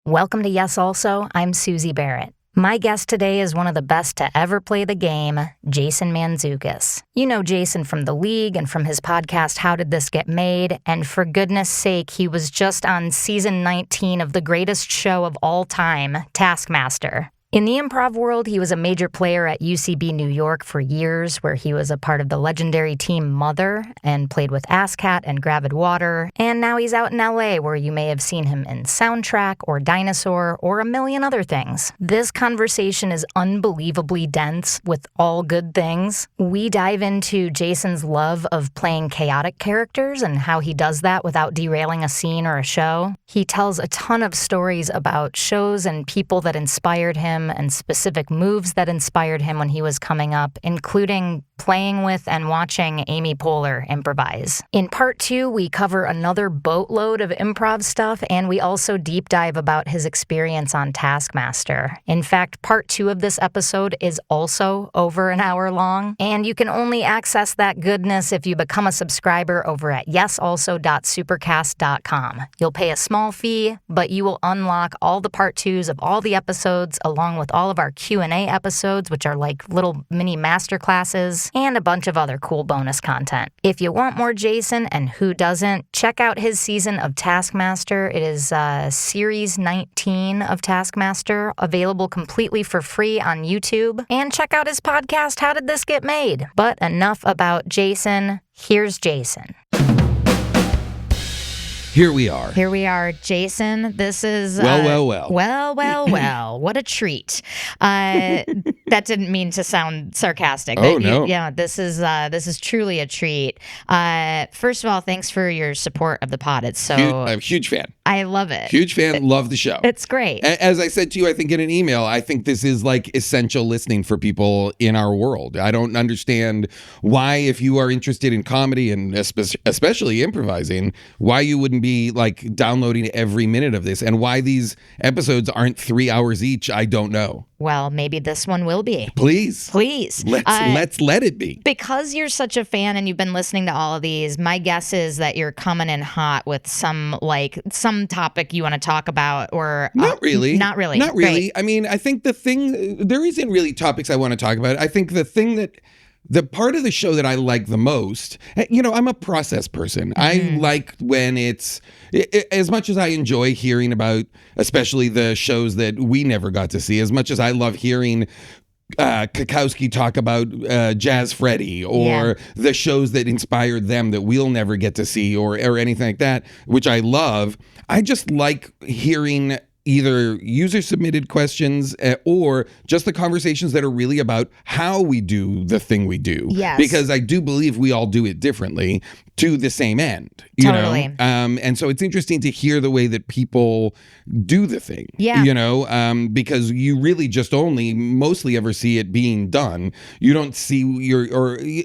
Welcome to Yes Also. I'm Suzi Barrett. My guest today is one of the best to ever play the game, Jason Mantzoukas. You know Jason from The League and from his podcast, How Did This Get Made? And for goodness sake, he was just on season 19 of the greatest show of all time, Taskmaster. In the improv world, he was a major player at UCB New York for years, where he was a part of the legendary team Mother and played with AssCat and Gravid Water. And now he's out in LA, where you may have seen him in Soundtrack or Dinosaur or a million other things. This conversation is unbelievably dense with all good things. We dive into Jason's love of playing chaotic characters and how he does that without derailing a scene or a show. He tells a ton of stories about shows and people that inspired him and specific moves that inspired him when he was coming up, including playing with and watching Amy Poehler improvise. In part 2, we cover another boatload of improv stuff, and we also deep dive about his experience on Taskmaster. In fact, part 2 of this episode is also over an hour long, and you can only access that goodness if you become a subscriber over at yesalso.supercast.com. You'll pay a small fee, but you will unlock all the part 2s of all the episodes, along with all of our Q&A episodes, which are like little mini masterclasses, and a bunch of other cool bonus content. If you want more Jason, and who doesn't, check out his season of Taskmaster. It is series 19 of Taskmaster, available completely for free on YouTube. And check out his podcast, How Did This Get Made? But enough about Jason. Here's Jason. Here we are. Here we are, Jason. This is Well. Well. What a treat. That didn't mean to sound sarcastic. Oh, no. Yeah, this is truly a treat. First of all, thanks for your support of the pod. It's so I'm a huge fan. I love it. Huge fan. Love the show. It's great. As I said to you, I think in an email, I think this is like essential listening for people in our world. I don't understand why, if you are interested in comedy and especially improvising, why you wouldn't be like downloading every minute of this, and why these episodes aren't 3 hours each. I don't know. Well, maybe this one will be. Please. Let's let it be. Because you're such a fan and you've been listening to all of these, my guess is that you're coming in hot with some topic you want to talk about, or Not really. Great. I mean, I think there isn't really topics I want to talk about. I think the part of the show that I like the most, I'm a process person. I like when it's, as much as I enjoy hearing about, especially the shows that we never got to see, as much as I love hearing Kakowski talk about Jazz Freddy or the shows that inspired them that we'll never get to see or anything like that, which I love. I just like hearing either user-submitted questions or just the conversations that are really about how we do the thing we do. Yes. Because I do believe we all do it differently to the same end. Totally. And so it's interesting to hear the way that people do the thing. Yeah. Because you really just only mostly ever see it being done. You don't see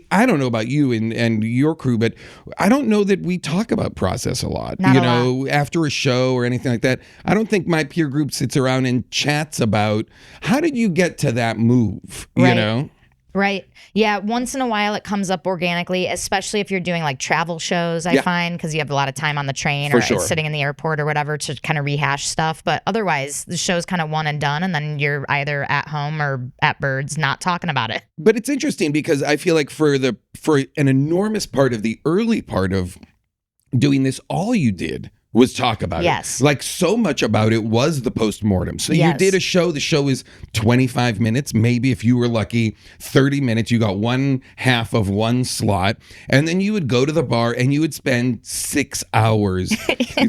I don't know about you and your crew, but I don't know that we talk about process a lot. Not a lot. After a show or anything like that. I don't think my peer group sits around and chats about how did you get to that move, Right. Right. Yeah. Once in a while it comes up organically, especially if you're doing like travel shows, I find, because you have a lot of time on the train or sitting in the airport or whatever to kind of rehash stuff. But otherwise, the show's kind of one and done. And then you're either at home or at Birds not talking about it. But it's interesting because I feel like for an enormous part of the early part of doing this, all you did was talk about it. Like so much about it was the postmortem. So you did a show. The show is 25 minutes. Maybe if you were lucky, 30 minutes. You got one half of one slot. And then you would go to the bar and you would spend 6 hours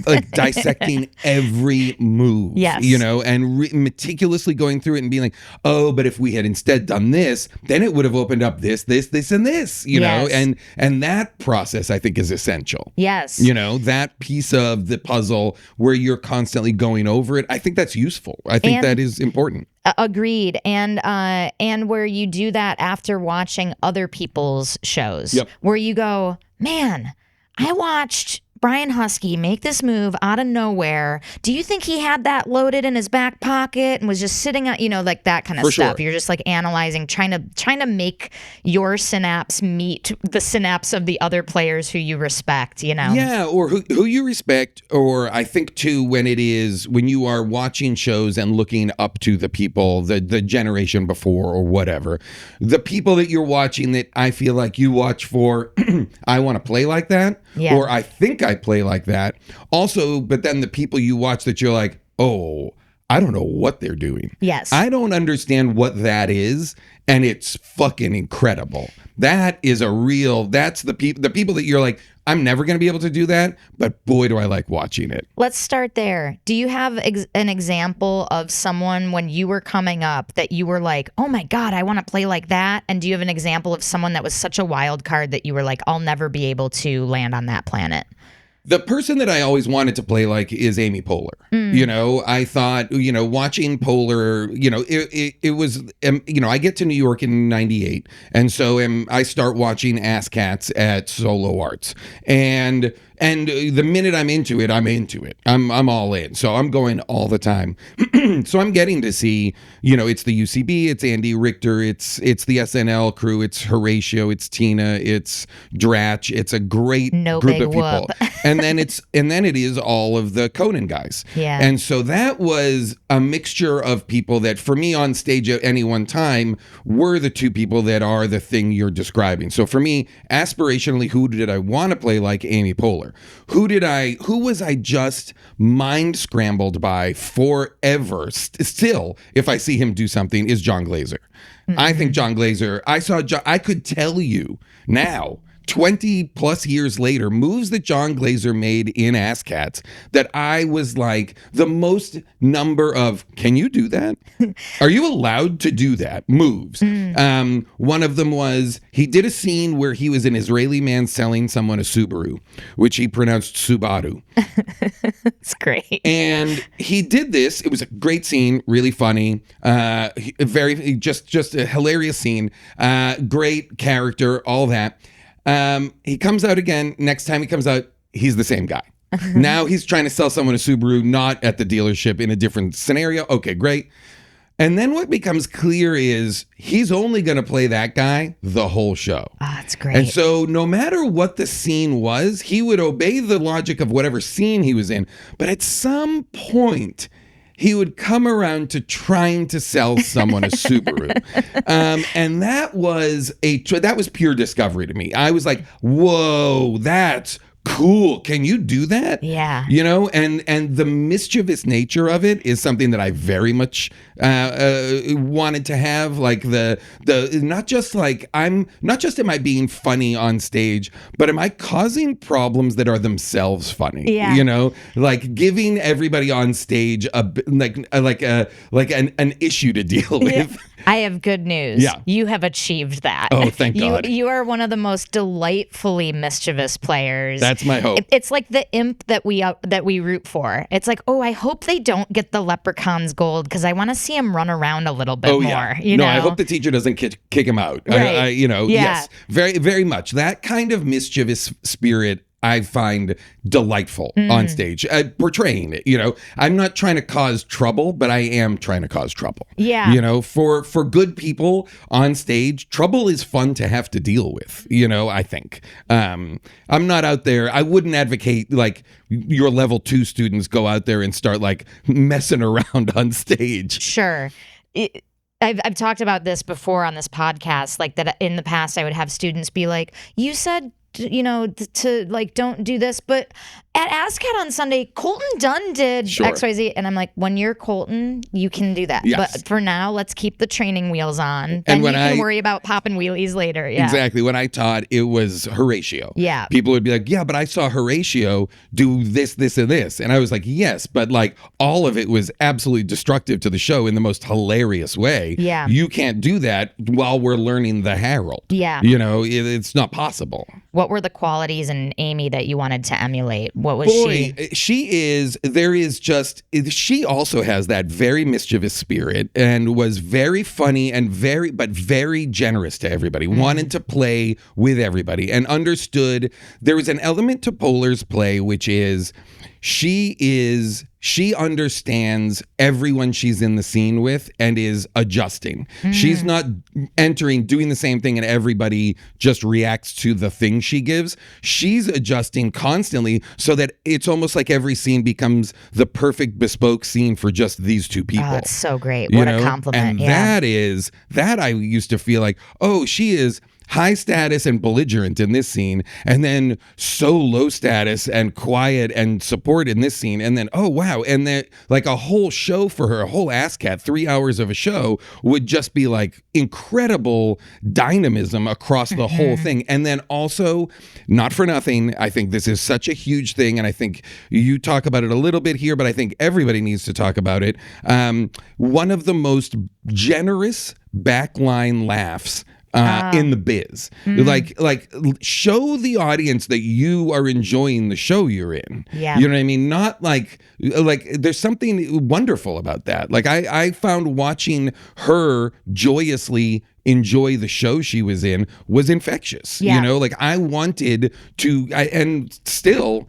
like dissecting every move. And meticulously going through it and being like, oh, but if we had instead done this, then it would have opened up this, and this, know? And that process I think is essential. Yes. That piece of the puzzle where you're constantly going over it. I think that's useful. I think that is important. Agreed. And where you do that after watching other people's shows, where you go, man, I watched Brian Husky make this move out of nowhere. Do you think he had that loaded in his back pocket and was just sitting on, like that kind of For stuff? sure. You're just like analyzing, trying to make your synapse meet the synapse of the other players who you respect, Yeah, or who you respect, or I think too when you are watching shows and looking up to the people, the generation before or whatever, the people that you're watching that I feel like you watch for, I want to play like that, or I think I play like that. Also, but then the people you watch that you're like, oh, I don't know what they're doing. Yes. I don't understand what that is, and it's fucking incredible. That's the people that you're like, I'm never going to be able to do that, but boy, do I like watching it. Let's start there. Do you have an example of someone when you were coming up that you were like, oh my God, I want to play like that? And do you have an example of someone that was such a wild card that you were like, I'll never be able to land on that planet? The person that I always wanted to play like is Amy Poehler. I thought, watching Poehler, it was, I get to New York in 98. And so I start watching Ass Cats at Solo Arts. And the minute I'm into it, I'm into it. I'm all in. So I'm going all the time. So I'm getting to see, it's the UCB, it's Andy Richter, it's the SNL crew, it's Horatio, it's Tina, it's Dratch. It's a great group of people. And then it is all of the Conan guys. Yeah. And so that was a mixture of people that for me on stage at any one time were the two people that are the thing you're describing. So for me, aspirationally, who did I want to play like Amy Poehler? Who was I just mind scrambled by forever? Still, if I see him do something, is John Glazer. I think John Glazer, I could tell you now, 20 plus years later, moves that John Glazer made in Ass Cats that I was like the most number of, can you do that? Are you allowed to do that? Moves. One of them was, he did a scene where he was an Israeli man selling someone a Subaru, which he pronounced Subaru. It's great. And he did this. It was a great scene, really funny, just a hilarious scene, great character, all that. He comes out again. Next time he comes out, he's the same guy. Now he's trying to sell someone a Subaru, not at the dealership, in a different scenario. Okay, great. And then what becomes clear is he's only going to play that guy the whole show. Oh, that's great. And so no matter what the scene was, he would obey the logic of whatever scene he was in. But at some point, he would come around to trying to sell someone a Subaru. And that was pure discovery to me. I was like, whoa, that's cool. Can you do that? Yeah. And the mischievous nature of it is something that I very much wanted to have. Like the not just am I being funny on stage, but am I causing problems that are themselves funny? Yeah. Like giving everybody on stage an issue to deal with. Yeah. I have good news. Yeah. You have achieved that. Oh, thank God. You are one of the most delightfully mischievous players. That's my hope. It's like the imp that we root for. It's like, oh, I hope they don't get the leprechaun's gold because I want to see him run around a little bit more. No, I hope the teacher doesn't kick him out. Right. Yes, very, very much. That kind of mischievous spirit I find delightful on stage, portraying it. I'm not trying to cause trouble, but I am trying to cause trouble. Yeah. For good people on stage, trouble is fun to have to deal with, I think. I'm not out there. I wouldn't advocate like your level 2 students go out there and start like messing around on stage. Sure. I've talked about this before on this podcast, like that in the past I would have students be like, you said to like, don't do this. But at ASCAT on Sunday, Colton Dunn did XYZ. And I'm like, when you're Colton, you can do that. Yes. But for now, let's keep the training wheels on. Then you can worry about popping wheelies later. Yeah. Exactly. When I taught, it was Horatio. Yeah. People would be like, yeah, but I saw Horatio do this, this, and this. And I was like, yes, but like all of it was absolutely destructive to the show in the most hilarious way. Yeah. You can't do that while we're learning the Herald. Yeah. It's not possible. What were the qualities in Amy that you wanted to emulate? What was she? She also has that very mischievous spirit and was very funny and very generous to everybody, wanted to play with everybody and understood there was an element to Polar's play, which is she understands everyone she's in the scene with and is adjusting. She's not doing the same thing and everybody just reacts to the thing she gives. She's adjusting constantly so that it's almost like every scene becomes the perfect bespoke scene for just these two people. Oh, that's so great. What a compliment. And that I used to feel like, oh, she is high status and belligerent in this scene, and then so low status and quiet and support in this scene, and then oh wow, and then like a whole show for her, a whole ASCAT, 3 hours of a show would just be like incredible dynamism across the whole thing. And then also, not for nothing, I think this is such a huge thing, and I think you talk about it a little bit here, but I think everybody needs to talk about it. One of the most generous backline laughs in the biz. Like show the audience that you are enjoying the show you're in. Yeah. You know what I mean? Not like there's something wonderful about that. Like I found watching her joyously enjoy the show she was in was infectious. Yeah. You know, like I wanted to, and still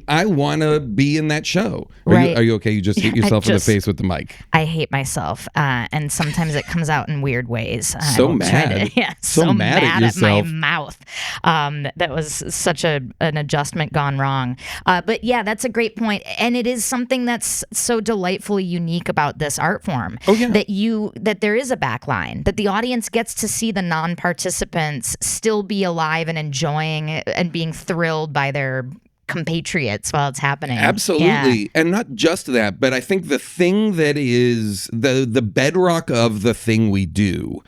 I want to be in that show. Are you okay? You just hit yourself in the face with the mic. I hate myself. And sometimes it comes out in weird ways. So mad. So mad at yourself. my mouth. That was such an adjustment gone wrong. But yeah, that's a great point. And it is something that's so delightfully unique about this art form. Oh, yeah. That there is a backline, that the audience gets to see the non-participants still be alive and enjoying it and being thrilled by their compatriots while it's happening. Absolutely. Yeah. And not just that, but I think the thing that is the bedrock of the thing we do,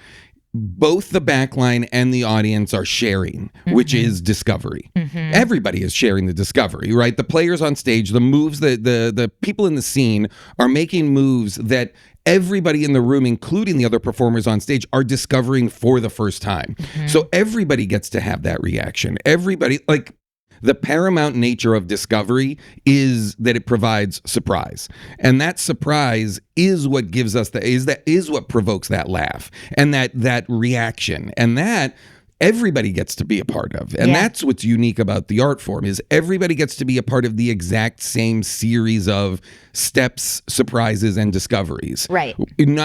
both the backline and the audience are sharing, which is discovery. Everybody is sharing the discovery, right? The players on stage, the moves that the people in the scene are making moves that everybody in the room, including the other performers on stage, are discovering for the first time. So everybody gets to have that reaction. Everybody, like, the paramount nature of discovery is that it provides surprise. And that surprise is what gives us is what provokes that laugh and that reaction. And that everybody gets to be a part of. And that's what's unique about the art form, is everybody gets to be a part of the exact same series of steps, surprises, and discoveries. Right.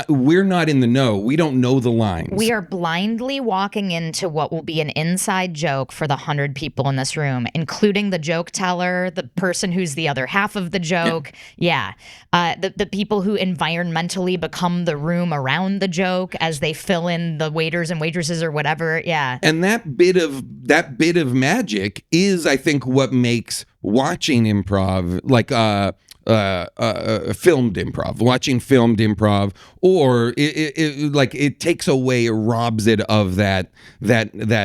We're not in the know. We don't know the lines. We are blindly walking into what will be an inside joke for the 100 people in this room, including the joke teller, the person who's the other half of the joke. The people who environmentally become the room around the joke as they fill in the waiters and waitresses or whatever. Yeah. And that bit of magic is, I think, what makes watching improv like filmed improv, watching filmed improv, or it takes away, it robs it of that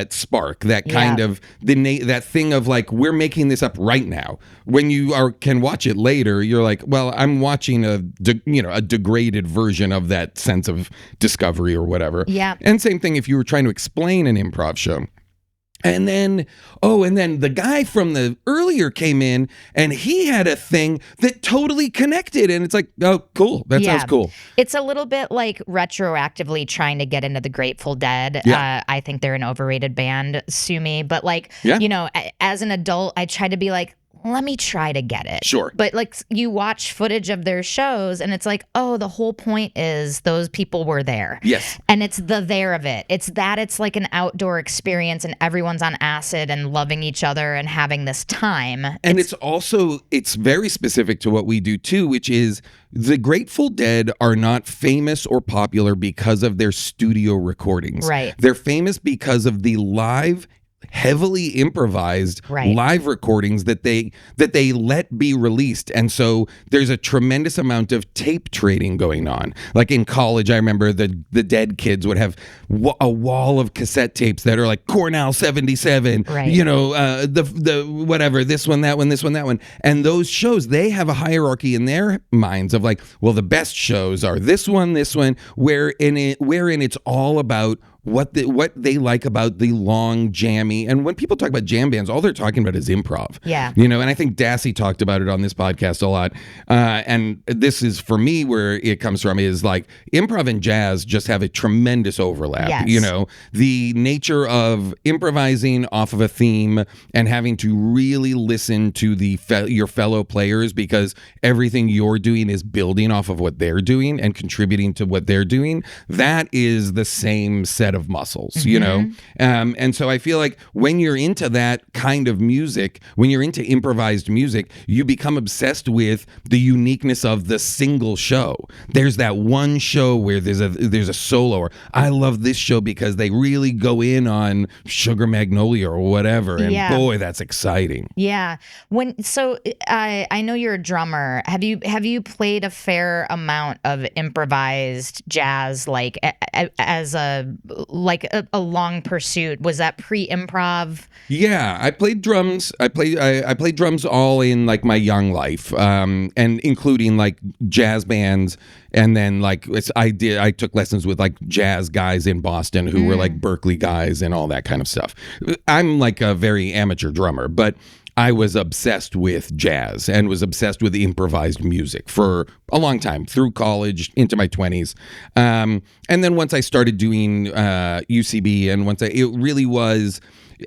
spark, that kind of that thing of like, we're making this up right now. When you can watch it later, you're like, well, I'm watching a degraded version of that sense of discovery or whatever. Yeah. And same thing if you were trying to explain an improv show. And then the guy from the earlier came in and he had a thing that totally connected. And it's like, oh, cool. That sounds cool. It's a little bit like retroactively trying to get into the Grateful Dead. Yeah. I think they're an overrated band, sue me. But as an adult, I try to be like, let me try to get it. Sure. But like, you watch footage of their shows and it's like, oh, the whole point is those people were there. Yes. And it's the there of it. It's like an outdoor experience and everyone's on acid and loving each other and having this time. And it's very specific to what we do too, which is the Grateful Dead are not famous or popular because of their studio recordings. Right. They're famous because of the live, heavily improvised live recordings that they let be released. And so there's a tremendous amount of tape trading going on. Like in college, I remember the Dead kids would have a wall of cassette tapes that are like Cornell 77, the whatever, this one, that one, this one, that one. And those shows, they have a hierarchy in their minds of like, well, the best shows are this one, wherein it's all about what they like about the long jammy. And when people talk about jam bands, all they're talking about is improv. Yeah. You know, and I think Dassey talked about it on this podcast a lot. And this is, for me, where it comes from is like improv and jazz just have a tremendous overlap. Yes. You know, the nature of improvising off of a theme and having to really listen to your fellow players, because everything you're doing is building off of what they're doing and contributing to what they're doing. That is the same set of muscles, you know? And so I feel like when you're into that kind of music, when you're into improvised music, you become obsessed with the uniqueness of the single show. There's that one show where there's a solo, or I love this show because they really go in on Sugar Magnolia or whatever. And boy, that's exciting. Yeah. I know you're a drummer. Have you played a fair amount of improvised jazz, like as a long pursuit? Was that pre-improv? Yeah, I played drums. I played drums all in like my young life, and including like jazz bands. And then like I took lessons with like jazz guys in Boston who were like Berkeley guys and all that kind of stuff. I'm like a very amateur drummer, but I was obsessed with jazz and was obsessed with improvised music for a long time, through college, into my 20s. And then once I started doing UCB, and it really was,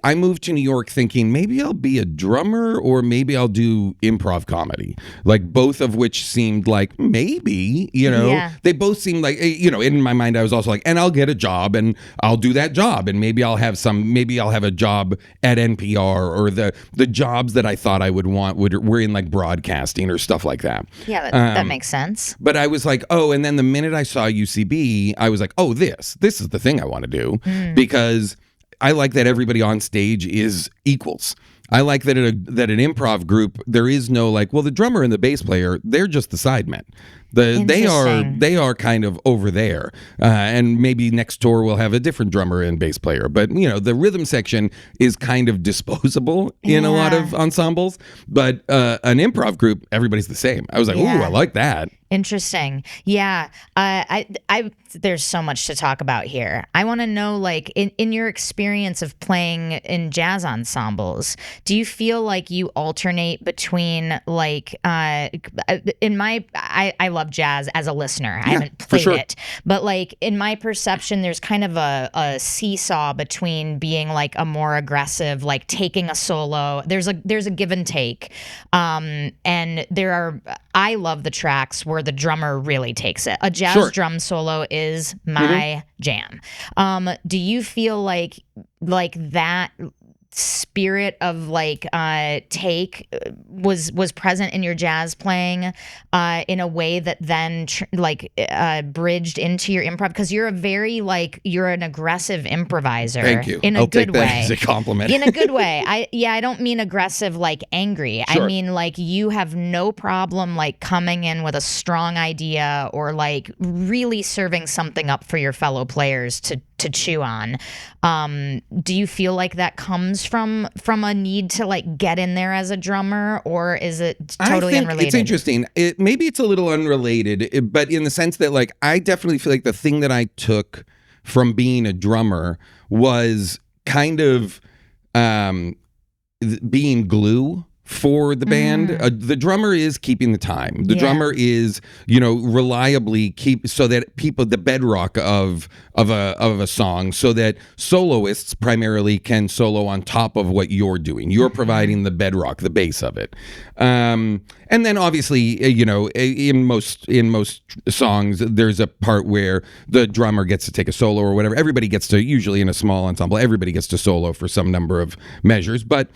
I moved to New York thinking maybe I'll be a drummer or maybe I'll do improv comedy, like both of which seemed like maybe, you know, they both seemed like, you know, in my mind I was also like, and I'll get a job and I'll do that job and maybe I'll have a job at NPR, or the jobs that I thought I would want were in like broadcasting or stuff like that. Yeah, that makes sense. But I was like, oh, and then the minute I saw UCB, I was like, oh, this is the thing I want to do, because I like that everybody on stage is equals. I like that that an improv group, there is no like, well, the drummer and the bass player, they're just the sidemen. They are kind of over there, and maybe next tour we'll have a different drummer and bass player. But you know, the rhythm section is kind of disposable in a lot of ensembles. But an improv group, everybody's the same. I was like, ooh, I like that. Interesting. Yeah. There's so much to talk about here. I want to know, like, in your experience of playing in jazz ensembles, do you feel like you alternate between, like, I love jazz as a listener. I haven't played it, but like in my perception, there's kind of a seesaw between being like a more aggressive, like taking a solo. There's a give and take. And I love the tracks where the drummer really takes it. A jazz drum solo is my jam. Do you feel like that spirit of like take was present in your jazz playing in a way that then bridged into your improv, because you're an aggressive improviser. Thank you. In a I'll good take that way. as a compliment. In a good way. I don't mean aggressive like angry. I mean like you have no problem like coming in with a strong idea or like really serving something up for your fellow players to chew on. Do you feel like that comes from a need to like get in there as a drummer, or is it totally unrelated? It's interesting. Maybe it's a little unrelated, but in the sense that like I definitely feel like the thing that I took from being a drummer was kind of being glue for the band. The drummer is keeping the time. The drummer is, reliably so that the bedrock of a song, so that soloists primarily can solo on top of what you're doing. You're providing the bedrock, the base of it. And then obviously, in most songs, there's a part where the drummer gets to take a solo or whatever. Everybody gets to, usually in a small ensemble, everybody gets to solo for some number of measures. But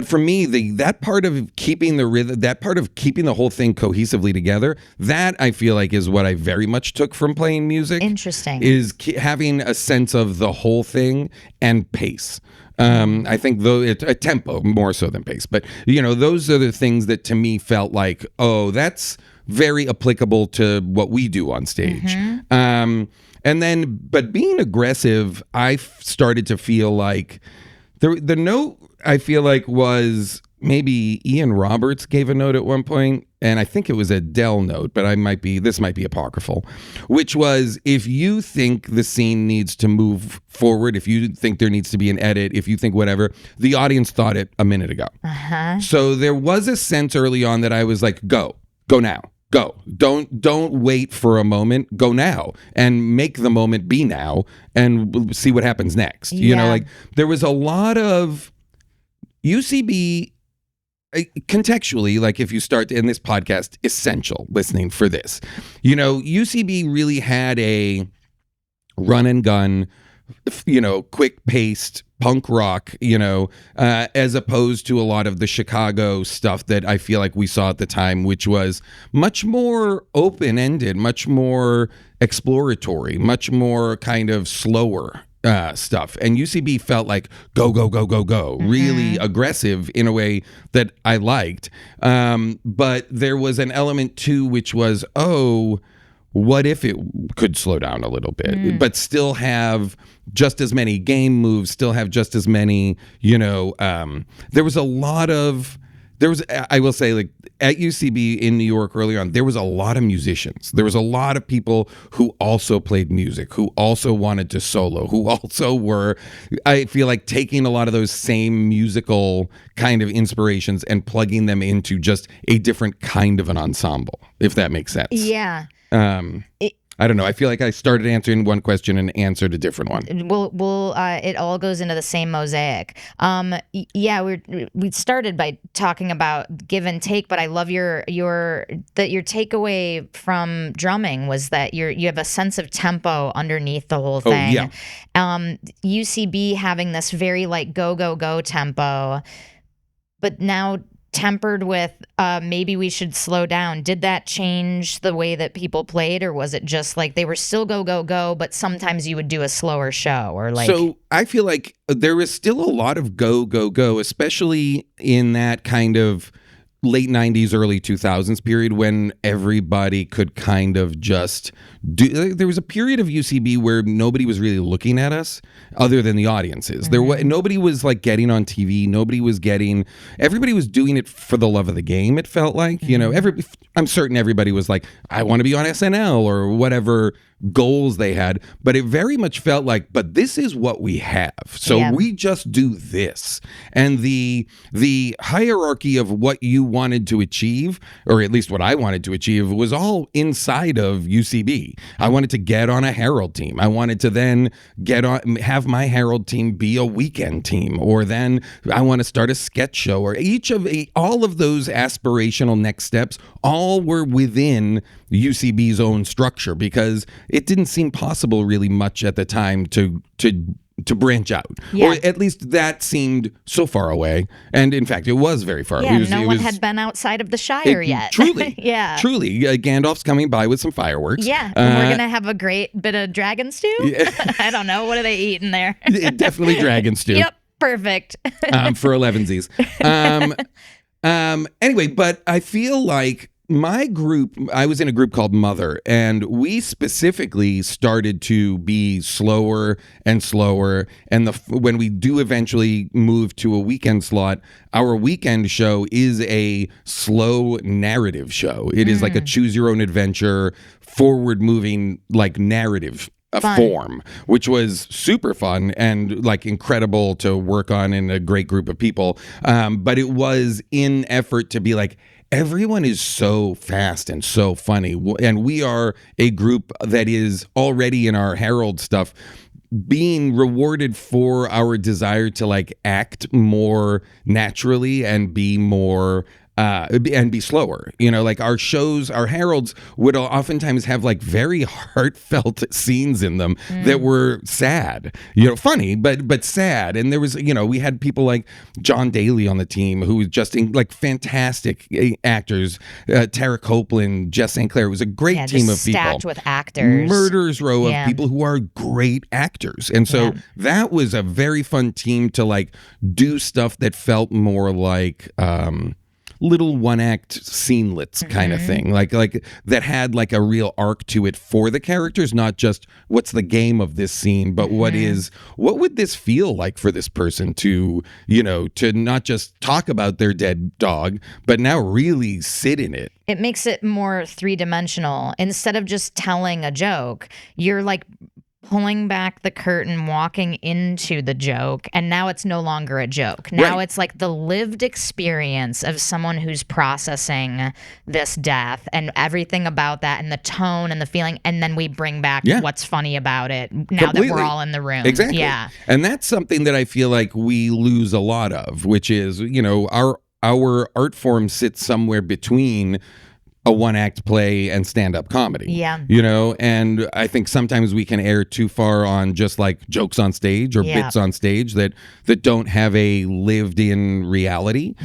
for me, that part of keeping the rhythm, that part of keeping the whole thing cohesively together, that I feel like is what I very much took from playing music. Interesting. Is having a sense of the whole thing and pace. I think though a tempo more so than pace, but those are the things that to me felt like, oh, that's very applicable to what we do on stage. And then, but being aggressive, I started to feel like the note I feel like was maybe Ian Roberts gave a note at one point and I think it was a Dell note, but this might be apocryphal, which was, if you think the scene needs to move forward, if you think there needs to be an edit, if you think whatever, the audience thought it a minute ago. So there was a sense early on that I was like, go now. Go. Don't wait for a moment. Go now and make the moment be now and we'll see what happens next. You know, like there was a lot of UCB contextually, like if you start in this podcast, essential listening for this. You know, UCB really had a run and gun, you know, quick paced punk rock, you know, as opposed to a lot of the Chicago stuff that I feel like we saw at the time, which was much more open-ended, much more exploratory, much more kind of slower stuff. And UCB felt like go, really aggressive in a way that I liked. But there was an element too, which was, what if it could slow down a little bit, but still have just as many game moves, still have just as many, you know, I will say, like at UCB in New York early on, there was a lot of musicians. There was a lot of people who also played music, who also wanted to solo, who also were, I feel like, taking a lot of those same musical kind of inspirations and plugging them into just a different kind of an ensemble, if that makes sense. Yeah. I don't know. I feel like I started answering one question and answered a different one. We'll it all goes into the same mosaic. We started by talking about give and take, but I love your takeaway from drumming was that you have a sense of tempo underneath the whole thing. Oh, yeah. UCB having this very like go tempo, but now tempered with maybe we should slow down. Did that change the way that people played, or was it just like they were still go, but sometimes you would do a slower show or like? So I feel like there is still a lot of go, especially in that kind of late 90s, early 2000s period when everybody could kind of just do. There was a period of UCB where nobody was really looking at us other than the audiences. Nobody was like getting on TV. Everybody was doing it for the love of the game. It felt like, you know, I'm certain everybody was like, I want to be on SNL or whatever goals they had, but it very much felt like, but this is what we have. So we just do this. And the hierarchy of what you wanted to achieve, or at least what I wanted to achieve, was all inside of UCB. I wanted to get on a Herald team. I wanted to then have my Herald team be a weekend team, or then I want to start a sketch show, or all of those aspirational next steps all were within UCB's own structure, because it didn't seem possible really much at the time to branch out, or at least that seemed so far away. And in fact, it was very far. No one had been outside of the Shire yet. Truly, truly. Gandalf's coming by with some fireworks. Yeah, and we're gonna have a great bit of dragon stew. I don't know, what do they eat in there? Definitely dragon stew. Yep, perfect. For 11sies. Anyway, but I feel like my group, I was in a group called Mother, and we specifically started to be slower and slower. And when we do eventually move to a weekend slot, our weekend show is a slow narrative show. It is like a choose your own adventure, forward moving, like narrative form, which was super fun and like incredible to work on in a great group of people. But it was in effort to be like, everyone is so fast and so funny. And we are a group that is already in our Herald stuff being rewarded for our desire to like act more naturally and be more and be slower. You know, like our shows, our Heralds would oftentimes have like very heartfelt scenes in them that were sad, you know, funny, but sad. And there was, you know, we had people like John Daly on the team who was just like fantastic actors, Tara Copeland, Jess St. Clair. It was a great team of people. Stacked with actors. Murder's row of people who are great actors. And so that was a very fun team to like do stuff that felt more like little one act scenelets kind of thing, like that had like a real arc to it for the characters, not just what's the game of this scene, but what would this feel like for this person to, you know, to not just talk about their dead dog, but now really sit in it. It makes it more three-dimensional. Instead of just telling a joke, you're like pulling back the curtain, walking into the joke, and now it's no longer a joke. Now it's like the lived experience of someone who's processing this death and everything about that and the tone and the feeling, and then we bring back what's funny about it now that we're all in the room. Exactly. Yeah. And that's something that I feel like we lose a lot of, which is, you know, our art form sits somewhere between a one-act play and stand-up comedy. Yeah. You know, and I think sometimes we can err too far on just like jokes on stage or bits on stage that don't have a lived-in reality.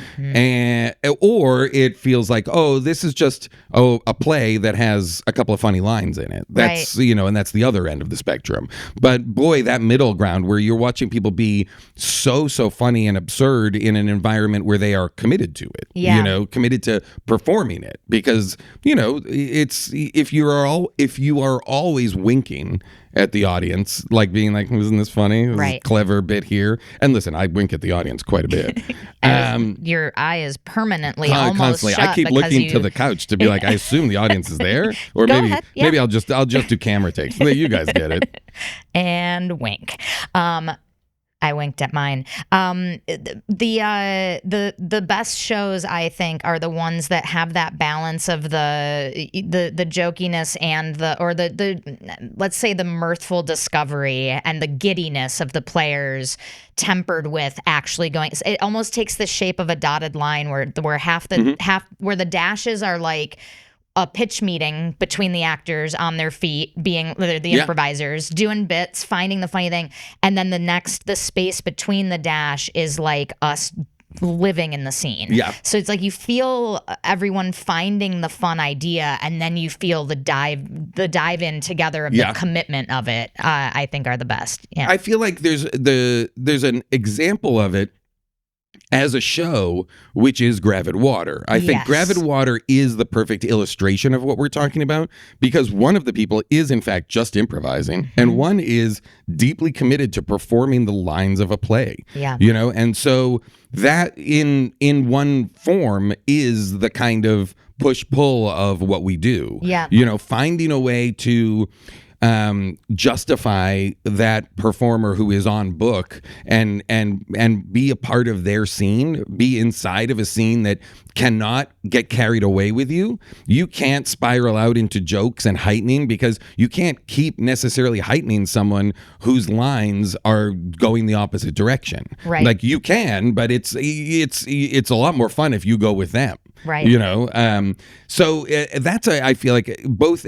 Or it feels like, oh, this is just a play that has a couple of funny lines in it. That's, you know, and that's the other end of the spectrum. But boy, that middle ground where you're watching people be so funny and absurd in an environment where they are committed to it. You know, committed to performing it. Because, you know, it's if you are always winking at the audience, like being like, isn't this funny? This is a clever bit here. And listen, I wink at the audience quite a bit. Your eye is permanently almost constantly. shut. I keep looking to the couch to be like, I assume the audience is there, or maybe I'll just do camera takes. You guys get it. And wink. I winked at mine. The best shows, I think, are the ones that have that balance of the jokiness and the let's say the mirthful discovery and the giddiness of the players tempered with actually going. It almost takes the shape of a dotted line where half where the dashes are like a pitch meeting between the actors on their feet, being the improvisers, doing bits, finding the funny thing. And then the space between the dash is like us living in the scene. Yeah. So it's like you feel everyone finding the fun idea, and then you feel the dive in together of the commitment of it, I think are the best. Yeah. I feel like there's an example of it as a show, which is Gravid Water. I think Gravid Water is the perfect illustration of what we're talking about, because one of the people is in fact just improvising, and one is deeply committed to performing the lines of a play. Yeah. You know, and so that in one form is the kind of push-pull of what we do. Yeah. You know, finding a way to justify that performer who is on book and be a part of their scene, be inside of a scene that cannot get carried away with you. You can't spiral out into jokes and heightening, because you can't keep necessarily heightening someone whose lines are going the opposite direction. Right. Like you can, but it's a lot more fun if you go with them. Right. You know, so that's I feel like both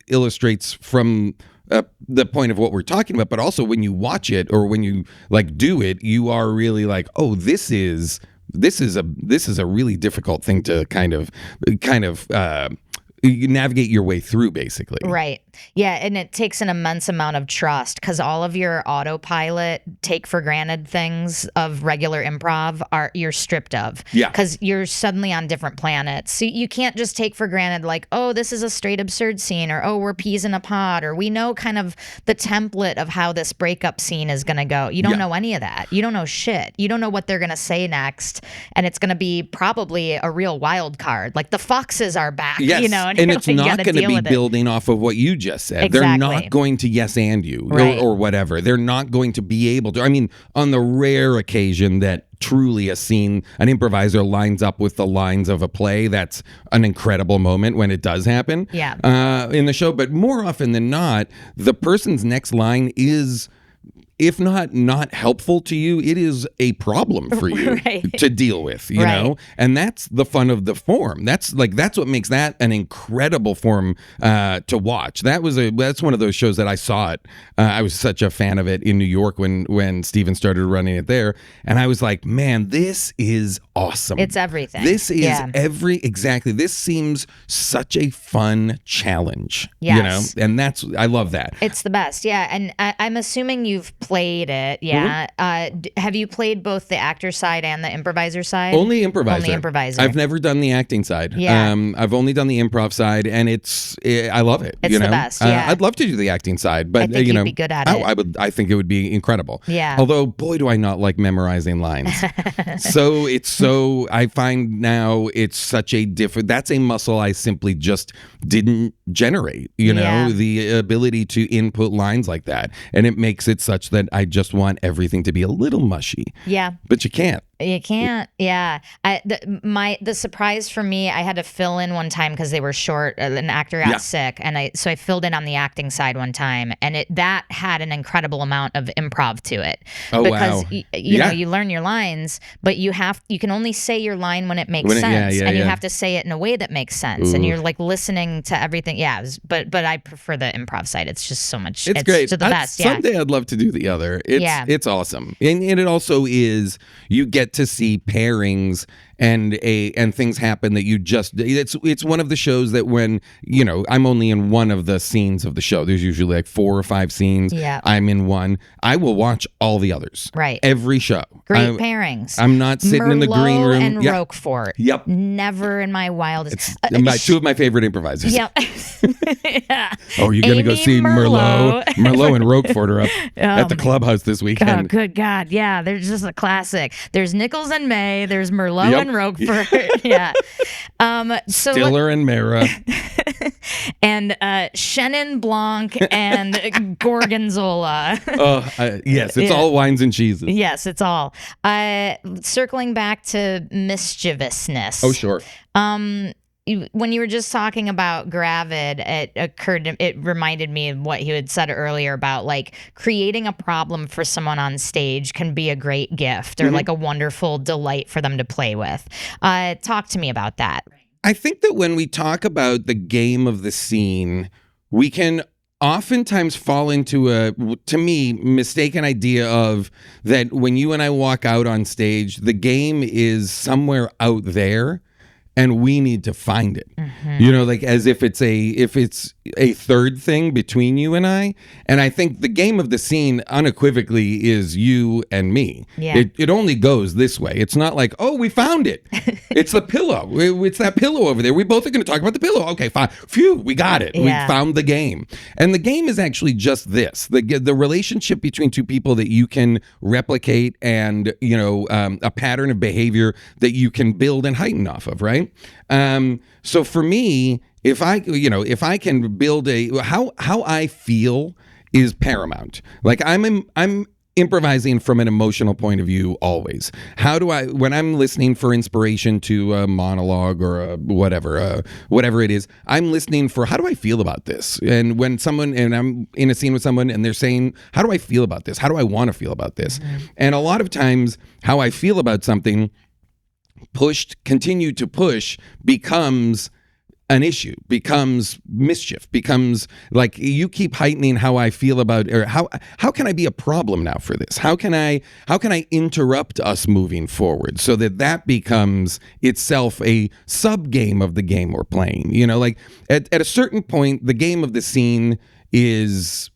illustrates from the point of what we're talking about, but also when you watch it or when you like do it, you are really like, oh, this is a really difficult thing to kind of you navigate your way through, basically. Right. Yeah, and it takes an immense amount of trust, because all of your autopilot, take for granted things of regular improv you're stripped of. Yeah. Because you're suddenly on different planets. So you can't just take for granted like, oh, this is a straight absurd scene, or oh, we're peas in a pod, or we know kind of the template of how this breakup scene is going to go. You don't know any of that. You don't know shit. You don't know what they're going to say next, and it's going to be probably a real wild card. Like the foxes are back, you know. And it's not going to be building off of what you just said. Exactly. They're not going to yes and you or whatever. They're not going to be able to. I mean, on the rare occasion that truly an improviser lines up with the lines of a play, that's an incredible moment when it does happen in the show. But more often than not, the person's next line is, if not helpful to you, it is a problem for you to deal with, you know? And that's the fun of the form. That's what makes that an incredible form to watch. That's one of those shows that I saw it. I was such a fan of it in New York when Steven started running it there. And I was like, man, this is awesome. It's everything. This is exactly. This seems such a fun challenge, you know? And I love that. It's the best. Yeah. And I'm assuming you've played it, yeah. Have you played both the actor side and the improviser side? Only improviser. Only improviser. I've never done the acting side. Yeah. I've only done the improv side, and I love it. It's the best, yeah. I'd love to do the acting side, but I think you'd be good at it. I think it would be incredible. Yeah. Although, boy, do I not like memorizing lines. I find now it's such a that's a muscle I simply just didn't generate, the ability to input lines like that. And it makes it such that I just want everything to be a little mushy. Yeah. But you can't. You can't, yeah. The surprise for me, I had to fill in one time because they were short. An actor got sick, and I filled in on the acting side one time, and that had an incredible amount of improv to it. Oh, because wow! You know, you learn your lines, but you can only say your line when it makes sense, and you have to say it in a way that makes sense, and you're like listening to everything. Yeah, but I prefer the improv side. It's just so much. It's great. The best. Yeah. Someday I'd love to do the other. It's awesome, and it also is you get to see pairings and things happen that you just it's one of the shows that when I'm only in one of the scenes of the show, there's usually like 4 or 5 scenes. Yeah. I'm in one. I will watch all the others. Right. Every show. Great pairings. I'm not sitting in the green room. And Roquefort. Yep. Never in my wildest. Two of my favorite improvisers. Yep. Yeah. Oh, you're gonna go see Merlot. Merlot and Roquefort are up at the my clubhouse this weekend. Oh, good God. Yeah, there's just a classic. There's Nichols and May. There's Merlot and Roquefort. Yeah. Stiller and Mara. And Chenin Blanc and Gorgonzola. Yes, it's all wines and cheeses. Yes, it's all. Circling back to mischievousness. Oh, sure. When you were just talking about Gravid, it reminded me of what you had said earlier about like creating a problem for someone on stage can be a great gift or like a wonderful delight for them to play with. Talk to me about that. I think that when we talk about the game of the scene, we can oftentimes fall into to me, mistaken idea of that when you and I walk out on stage, the game is somewhere out there and we need to find it. Like as if it's a third thing between you and I. And I think the game of the scene unequivocally is you and me. Yeah. It only goes this way. It's not like, oh, we found it. It's the pillow. It's that pillow over there. We both are going to talk about the pillow. Okay, fine. Phew, we got it. Yeah. We found the game. And the game is actually just this. The relationship between two people that you can replicate and, a pattern of behavior that you can build and heighten off of, right? So for me, if I can build how I feel is paramount. Like I'm improvising from an emotional point of view always. How do when I'm listening for inspiration to a monologue or whatever it is, I'm listening for how do I feel about this? And when I'm in a scene with someone and they're saying, how do I feel about this? How do I want to feel about this? And a lot of times how I feel about something continue to push becomes an issue, becomes mischief, becomes like you keep heightening how I feel about, or how can I be a problem now for this? How can I interrupt us moving forward so that becomes itself a sub game of the game we're playing? Like at a certain point, the game of the scene is,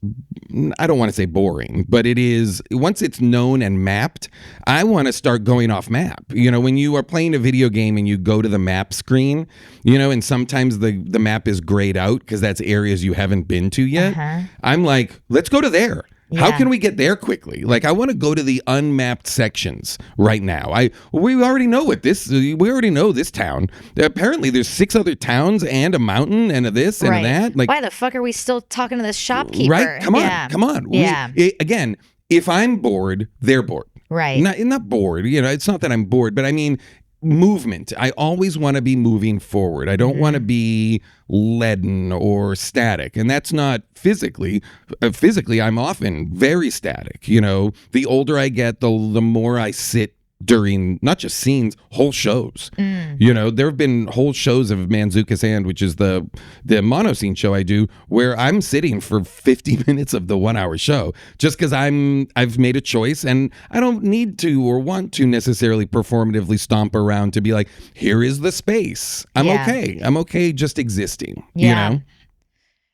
I don't want to say boring, but it is, once it's known and mapped, I want to start going off map. When you are playing a video game and you go to the map screen, and sometimes the map is grayed out because that's areas you haven't been to yet. I'm like, let's go to there. Yeah. How can we get there quickly? Like, I want to go to the unmapped sections right now. We already know we already know this town. Apparently, there's 6 other towns and a mountain and a this and a that. Like, why the fuck are we still talking to this shopkeeper? Right? Come on. Yeah. Again, if I'm bored, they're bored. Right. Not bored. It's not that I'm bored, but I mean, movement. I always want to be moving forward. I don't want to be leaden or static. And that's not physically. Physically, I'm often very static. The older I get, the more I sit during not just scenes, whole shows. There have been whole shows of Mantzoukas, which is the monoscene show I do, where I'm sitting for 50 minutes of the 1-hour show just because I've made a choice and I don't need to or want to necessarily performatively stomp around to be like, here is the space. I'm okay just existing.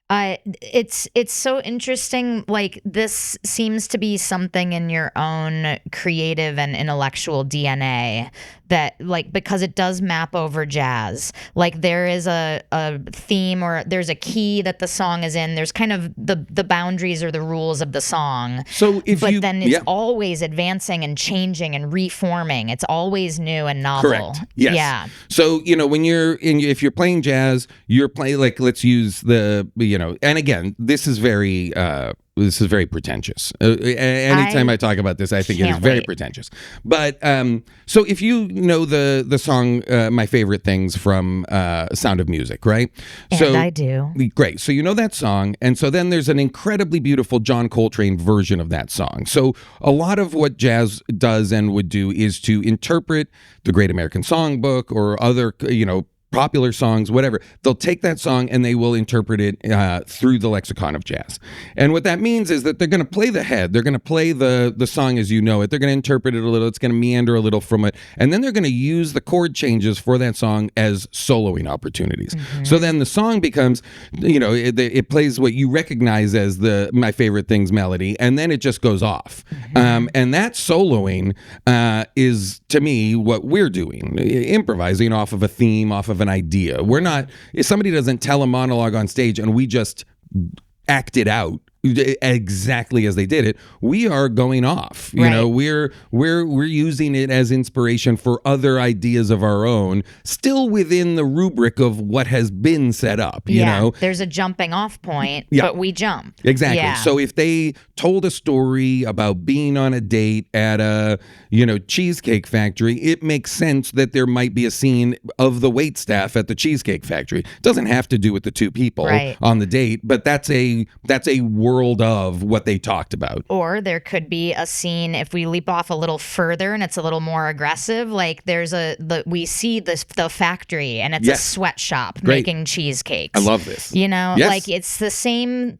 It's so interesting. Like, this seems to be something in your own creative and intellectual DNA that, like, because it does map over jazz. Like, there is a theme, or there's a key that the song is in. There's kind of the boundaries or the rules of the song. So then it's always advancing and changing and reforming. It's always new and novel. Correct. Yes. Yeah. So, when if you're playing jazz, you're playing, like, let's use the, and again, this is very pretentious. Anytime I talk about this, I think it is very pretentious. But so if you know the song "My Favorite Things" from Sound of Music, right? And I do. Great. So you know that song, and so then there's an incredibly beautiful John Coltrane version of that song. So a lot of what jazz does and would do is to interpret the Great American Songbook or other, popular songs, whatever. They'll take that song and they will interpret it through the lexicon of jazz. And what that means is that they're going to play the head. They're going to play the song as you know it. They're going to interpret it a little. It's going to meander a little from it. And then they're going to use the chord changes for that song as soloing opportunities. Mm-hmm. So then the song becomes, it plays what you recognize as the My Favorite Things melody, and then it just goes off. Mm-hmm. And that soloing is, to me, what we're doing. Improvising off of a theme, off of an idea. We're not, if somebody doesn't tell a monologue on stage and we just act it out exactly as they did it, we are going off. We're using it as inspiration for other ideas of our own, still within the rubric of what has been set up. You know, there's a jumping off point, but we jump. Exactly. Yeah. So if they told a story about being on a date at a cheesecake factory, it makes sense that there might be a scene of the waitstaff at the cheesecake factory. It doesn't have to do with the two people on the date, but that's a world of what they talked about. Or there could be a scene, if we leap off a little further and it's a little more aggressive, like we see the factory and it's a sweatshop making cheesecakes. I love this. Like it's the same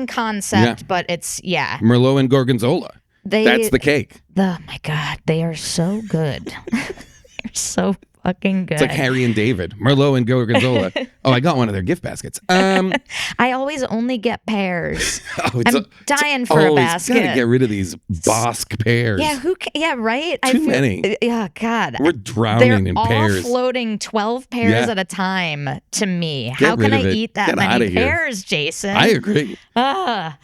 concept, but it's Merlot and Gorgonzola. That's the cake. Oh my God, they are so good. They're so fucking good. It's like Harry and David, Merlot and Gorgonzola. I got one of their gift baskets. I always only get pears. I'm dying for a basket. Gotta get rid of these Bosque pears. Yeah, right? Too many. Yeah, God. We're drowning in pears. They're all floating 12 pears at a time to me. How can I eat that many pears, Jason? I agree. But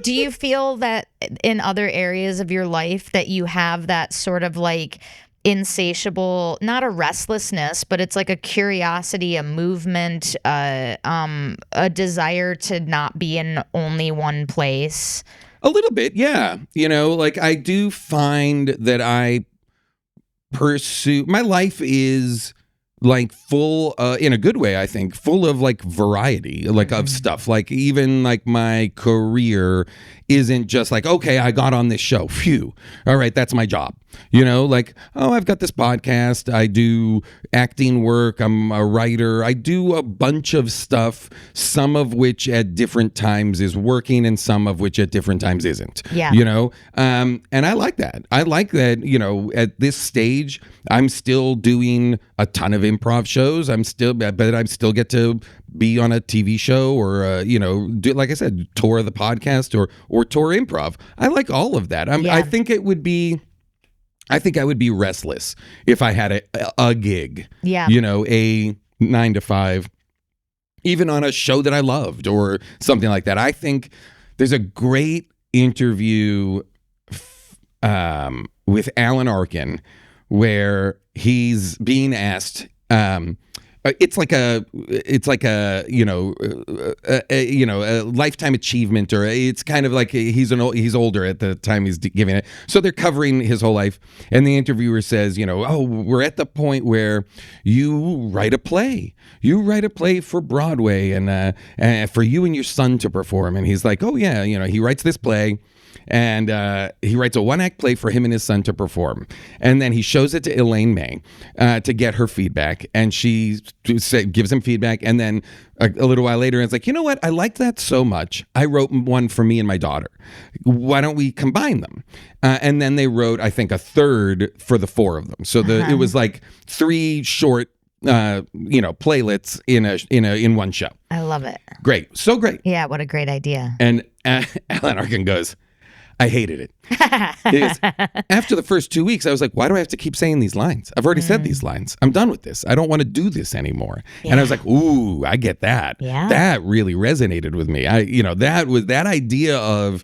do you feel that in other areas of your life that you have that sort of like insatiable, not a restlessness, but it's like a curiosity, a movement, a desire to not be in only one place? A little bit, yeah. Like I do find that I pursue, my life is like full, in a good way, I think, full of like variety, like of stuff. Like even like my career isn't just like, okay, I got on this show. Phew. All right, that's my job. Like, I've got this podcast. I do acting work. I'm a writer. I do a bunch of stuff, some of which at different times is working and some of which at different times isn't. Yeah. And I like that. I like that, at this stage, I'm still doing a ton of improv shows. But I still get to be on a TV show or, do, like I said, tour the podcast or tour improv. I like all of that. I think I would be restless if I had a gig. Yeah. A 9 to 5, even on a show that I loved or something like that. I think there's a great interview with Alan Arkin where he's being asked, it's like a lifetime achievement, or it's kind of like he's older at the time he's giving it. So they're covering his whole life, and the interviewer says, we're at the point where you write a play for Broadway, and for you and your son to perform. And he's like, oh yeah, he writes this play. And he writes a one-act play for him and his son to perform. And then he shows it to Elaine May to get her feedback. And she gives him feedback. And then a little while later, it's like, you know what? I liked that so much. I wrote one for me and my daughter. Why don't we combine them? And then they wrote, I think, a third for the four of them. So it was like 3 short playlets in one show. I love it. Great. So great. Yeah, what a great idea. And Alan Arkin goes, I hated it. He goes, after the first 2 weeks, I was like, why do I have to keep saying these lines? I've already said these lines. I'm done with this. I don't want to do this anymore. Yeah. And I was like, ooh, I get that. Yeah. That really resonated with me. That idea of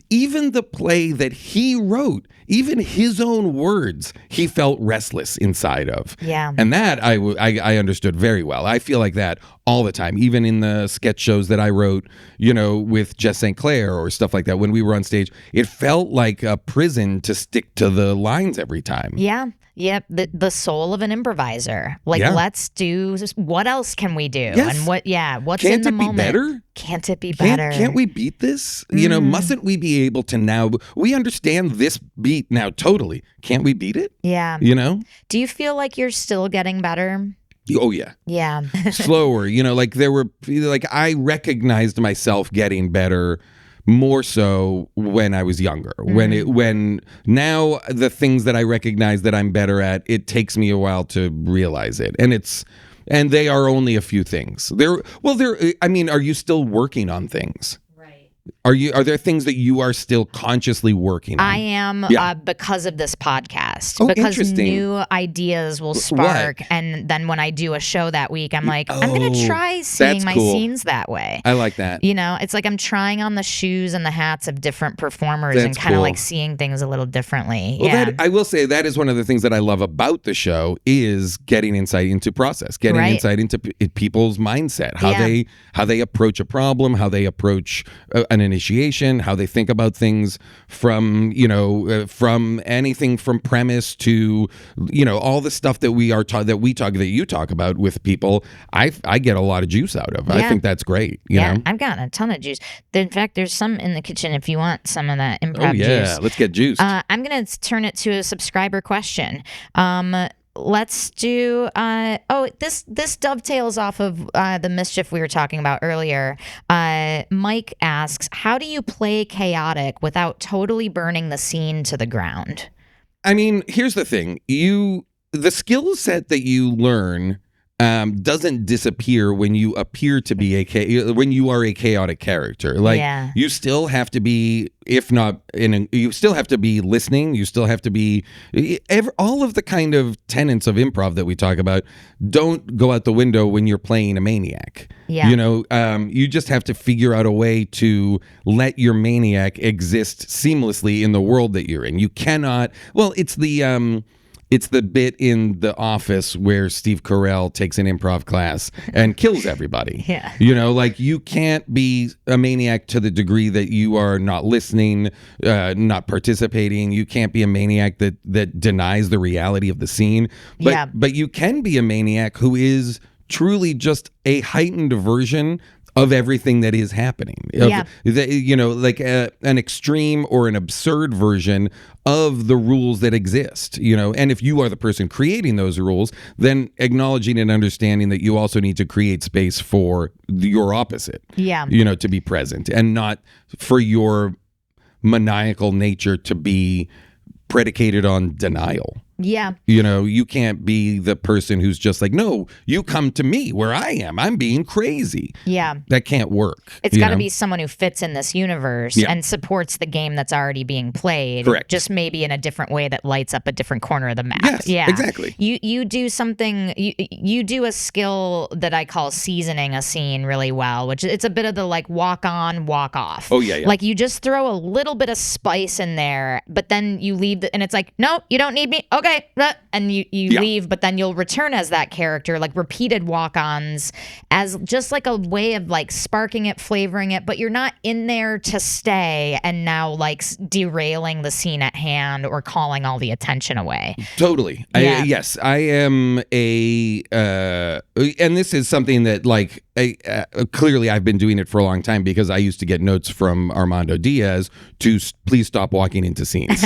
even the play that he wrote, even his own words, he felt restless inside of. Yeah. And that I understood very well. I feel like that all the time, even in the sketch shows that I wrote, with Jess St. Clair or stuff like that. When we were on stage, it felt like a prison to stick to the lines every time. Yeah. Yep, the soul of an improviser. Let's do, what else can we do? Yes. And what's in the moment? Can't it be better? Can't it be better? Can't we beat this? Mustn't we be able to now, we understand this beat now totally. Can't we beat it? Yeah. Do you feel like you're still getting better? Oh, yeah. Yeah. Slower, I recognized myself getting better more so when I was younger. When now the things that I recognize that I'm better at, it takes me a while to realize it. And they are only a few things. Are you still working on things? Are there things that you are still consciously working on? I am, because of this podcast. Oh, because interesting. New ideas will spark, and then when I do a show that week, I'm like, I'm going to try seeing my scenes that way. I like that. It's like I'm trying on the shoes and the hats of different performers and kind of like seeing things a little differently. Well, I will say that is one of the things that I love about the show is getting insight into process, getting insight into people's mindset, how they approach a problem, how they approach an initiation, how they think about things from anything from premise to all the stuff that you talk about with people. I get a lot of juice out of. I think that's great. I've gotten a ton of juice. In fact, there's some in the kitchen if you want some of that improv juice. Let's get juiced. I'm gonna turn it to a subscriber question. Let's do this dovetails off of the mischief we were talking about earlier. Mike asks, how do you play chaotic without totally burning the scene to the ground? I mean, here's the thing. The skill set that you learn doesn't disappear when you appear to be when you are a chaotic character. You still have to be, you still have to be listening. You still have to be all of the kind of tenets of improv that we talk about don't go out the window when you're playing a maniac. Yeah. You just have to figure out a way to let your maniac exist seamlessly in the world that you're in. You cannot, it's the bit in The Office where Steve Carell takes an improv class and kills everybody. Yeah. You can't be a maniac to the degree that you are not listening, not participating. You can't be a maniac that denies the reality of the scene. But you can be a maniac who is truly just a heightened version of everything that is happening. An extreme or an absurd version of the rules that exist, and if you are the person creating those rules, then acknowledging and understanding that you also need to create space for your opposite, to be present and not for your maniacal nature to be predicated on denial. Yeah. You can't be the person who's just like, no, you come to me where I am. I'm being crazy. Yeah. That can't work. It's got to be someone who fits in this universe and supports the game that's already being played. Correct. Just maybe in a different way that lights up a different corner of the map. Yes, exactly. You do something, you do a skill that I call seasoning a scene really well, which it's a bit of the walk on, walk off. Oh, yeah. You just throw a little bit of spice in there, but then you leave and it's like, no, you don't need me. Okay. And you leave, but then you'll return as that character, repeated walk-ons as just a way of sparking it, flavoring it, but you're not in there to stay and now derailing the scene at hand or calling all the attention away. Totally. Yes, I am and this is something that clearly I've been doing it for a long time because I used to get notes from Armando Diaz to please stop walking into scenes.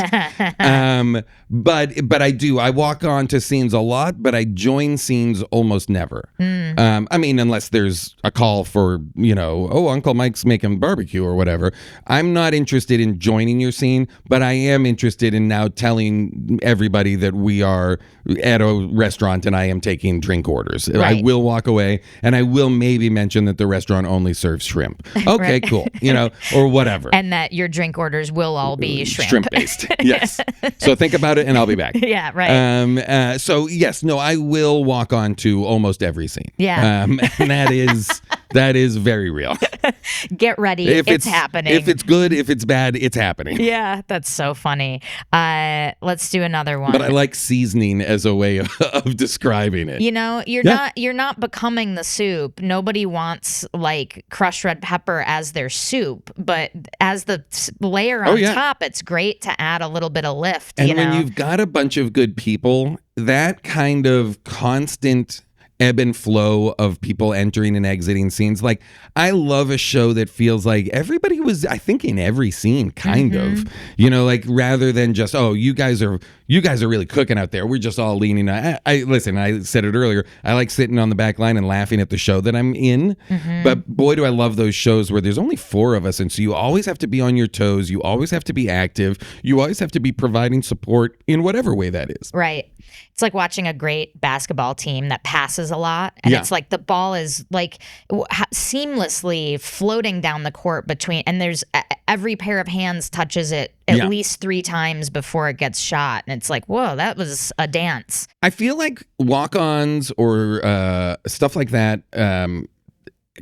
But I walk on to scenes a lot, but I join scenes almost never. I mean, unless there's a call for, Uncle Mike's making barbecue or whatever. I'm not interested in joining your scene, but I am interested in now telling everybody that we are at a restaurant and I am taking drink orders. Right. I will walk away and I will maybe mention that the restaurant only serves shrimp. Okay, cool. Or whatever. And that your drink orders will all be shrimp. Shrimp-based. Yes. So think about it and I'll be back. Yeah, right. So yes, no, I will walk on to almost every scene. Yeah. And that is very real. Get ready. It's happening. If it's good, if it's bad, it's happening. Yeah, that's so funny. Let's do another one. But I like seasoning as a way of describing it. You're not becoming the soup. Nobody wants like crushed red pepper as their soup, but as the layer on top, it's great to add a little bit of lift. And when you've got a bunch of good people, that kind of constant ebb and flow of people entering and exiting scenes. Like, I love a show that feels like everybody was, I think, in every scene, kind of. Like rather than just, you guys are really cooking out there. We're just all leaning. Listen, I said it earlier. I like sitting on the back line and laughing at the show that I'm in. But boy, do I love those shows where there's only 4 of us, and so you always have to be on your toes. You always have to be active. You always have to be providing support in whatever way that is. Right. It's like watching a great basketball team that passes a lot, and it's like the ball is like seamlessly floating down the court between, and there's every pair of hands touches it at least 3 times before it gets shot, and it's like, whoa, that was a dance. I feel like walk-ons or stuff like that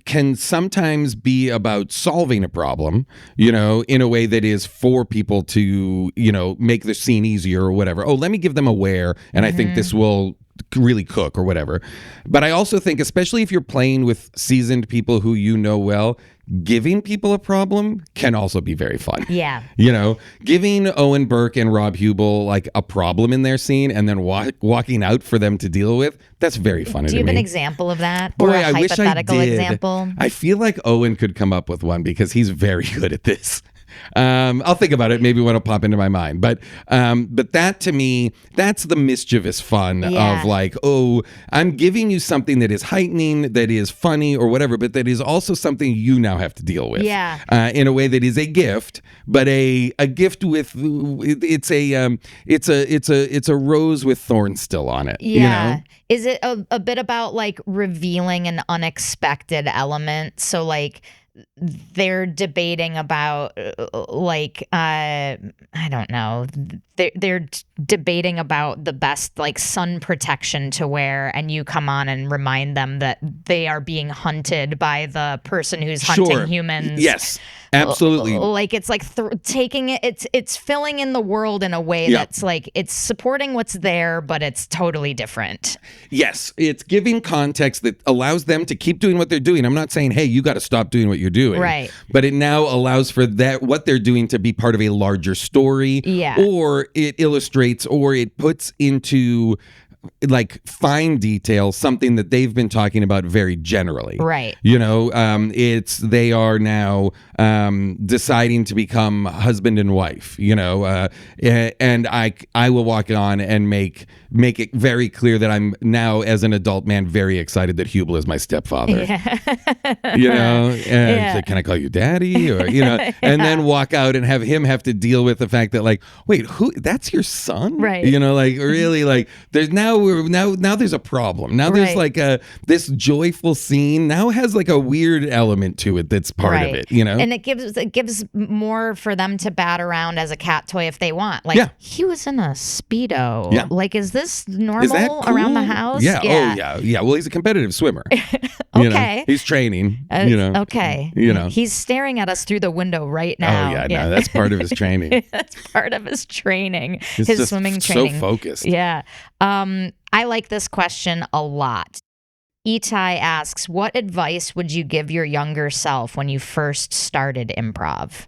can sometimes be about solving a problem, in a way that is for people to, make the scene easier or whatever. Oh, let me give them a where, and I think this will really cook or whatever. But I also think, especially if you're playing with seasoned people who well, giving people a problem can also be very fun. Yeah. Giving Owen Burke and Rob Hubel like a problem in their scene and then walking out for them to deal with, that's very funny to me. Do you have an example of that? Boy, or a I wish I did. Example? I feel like Owen could come up with one because he's very good at this. I'll think about it. Maybe one will pop into my mind. But that to me, that's the mischievous fun of like, I'm giving you something that is heightening, that is funny or whatever, but that is also something you now have to deal with. Yeah. In a way that is a gift, but a gift with it's a rose with thorns still on it. Yeah. Is it a bit about like revealing an unexpected element? So like, they're debating about I don't know, they're debating about the best like sun protection to wear, and you come on and remind them that they are being hunted by the person who's hunting humans. Yes, absolutely. Like it's like taking it, it's filling in the world in a way that's like it's supporting what's there, but it's totally different. Yes, it's giving context that allows them to keep doing what they're doing. I'm not saying, hey, you got to stop doing what you're doing. Right. But it now allows for that what they're doing to be part of a larger story. Yeah. Or it illustrates or it puts into like fine detail something that they've been talking about very generally. Right. They are now deciding to become husband and wife, and I will walk on and make it very clear that I'm now, as an adult man, very excited that Hubel is my stepfather. And can I call you daddy? Or, and then walk out and have him have to deal with the fact that like, wait, that's your son? Right. Really like there's now there's a problem. Now there's like this joyful scene now has like a weird element to it that's part of it, And it gives more for them to bat around as a cat toy if they want. Like he was in a Speedo. Yeah. Like, is this normal cool? Around the house? Yeah. Oh yeah. Well, he's a competitive swimmer. Okay. He's training. Okay. He's staring at us through the window right now. Oh yeah. No, that's part of his training. That's part of his training. It's his just swimming training. So focused. Yeah. I like this question a lot. Itai asks, what advice would you give your younger self when you first started improv?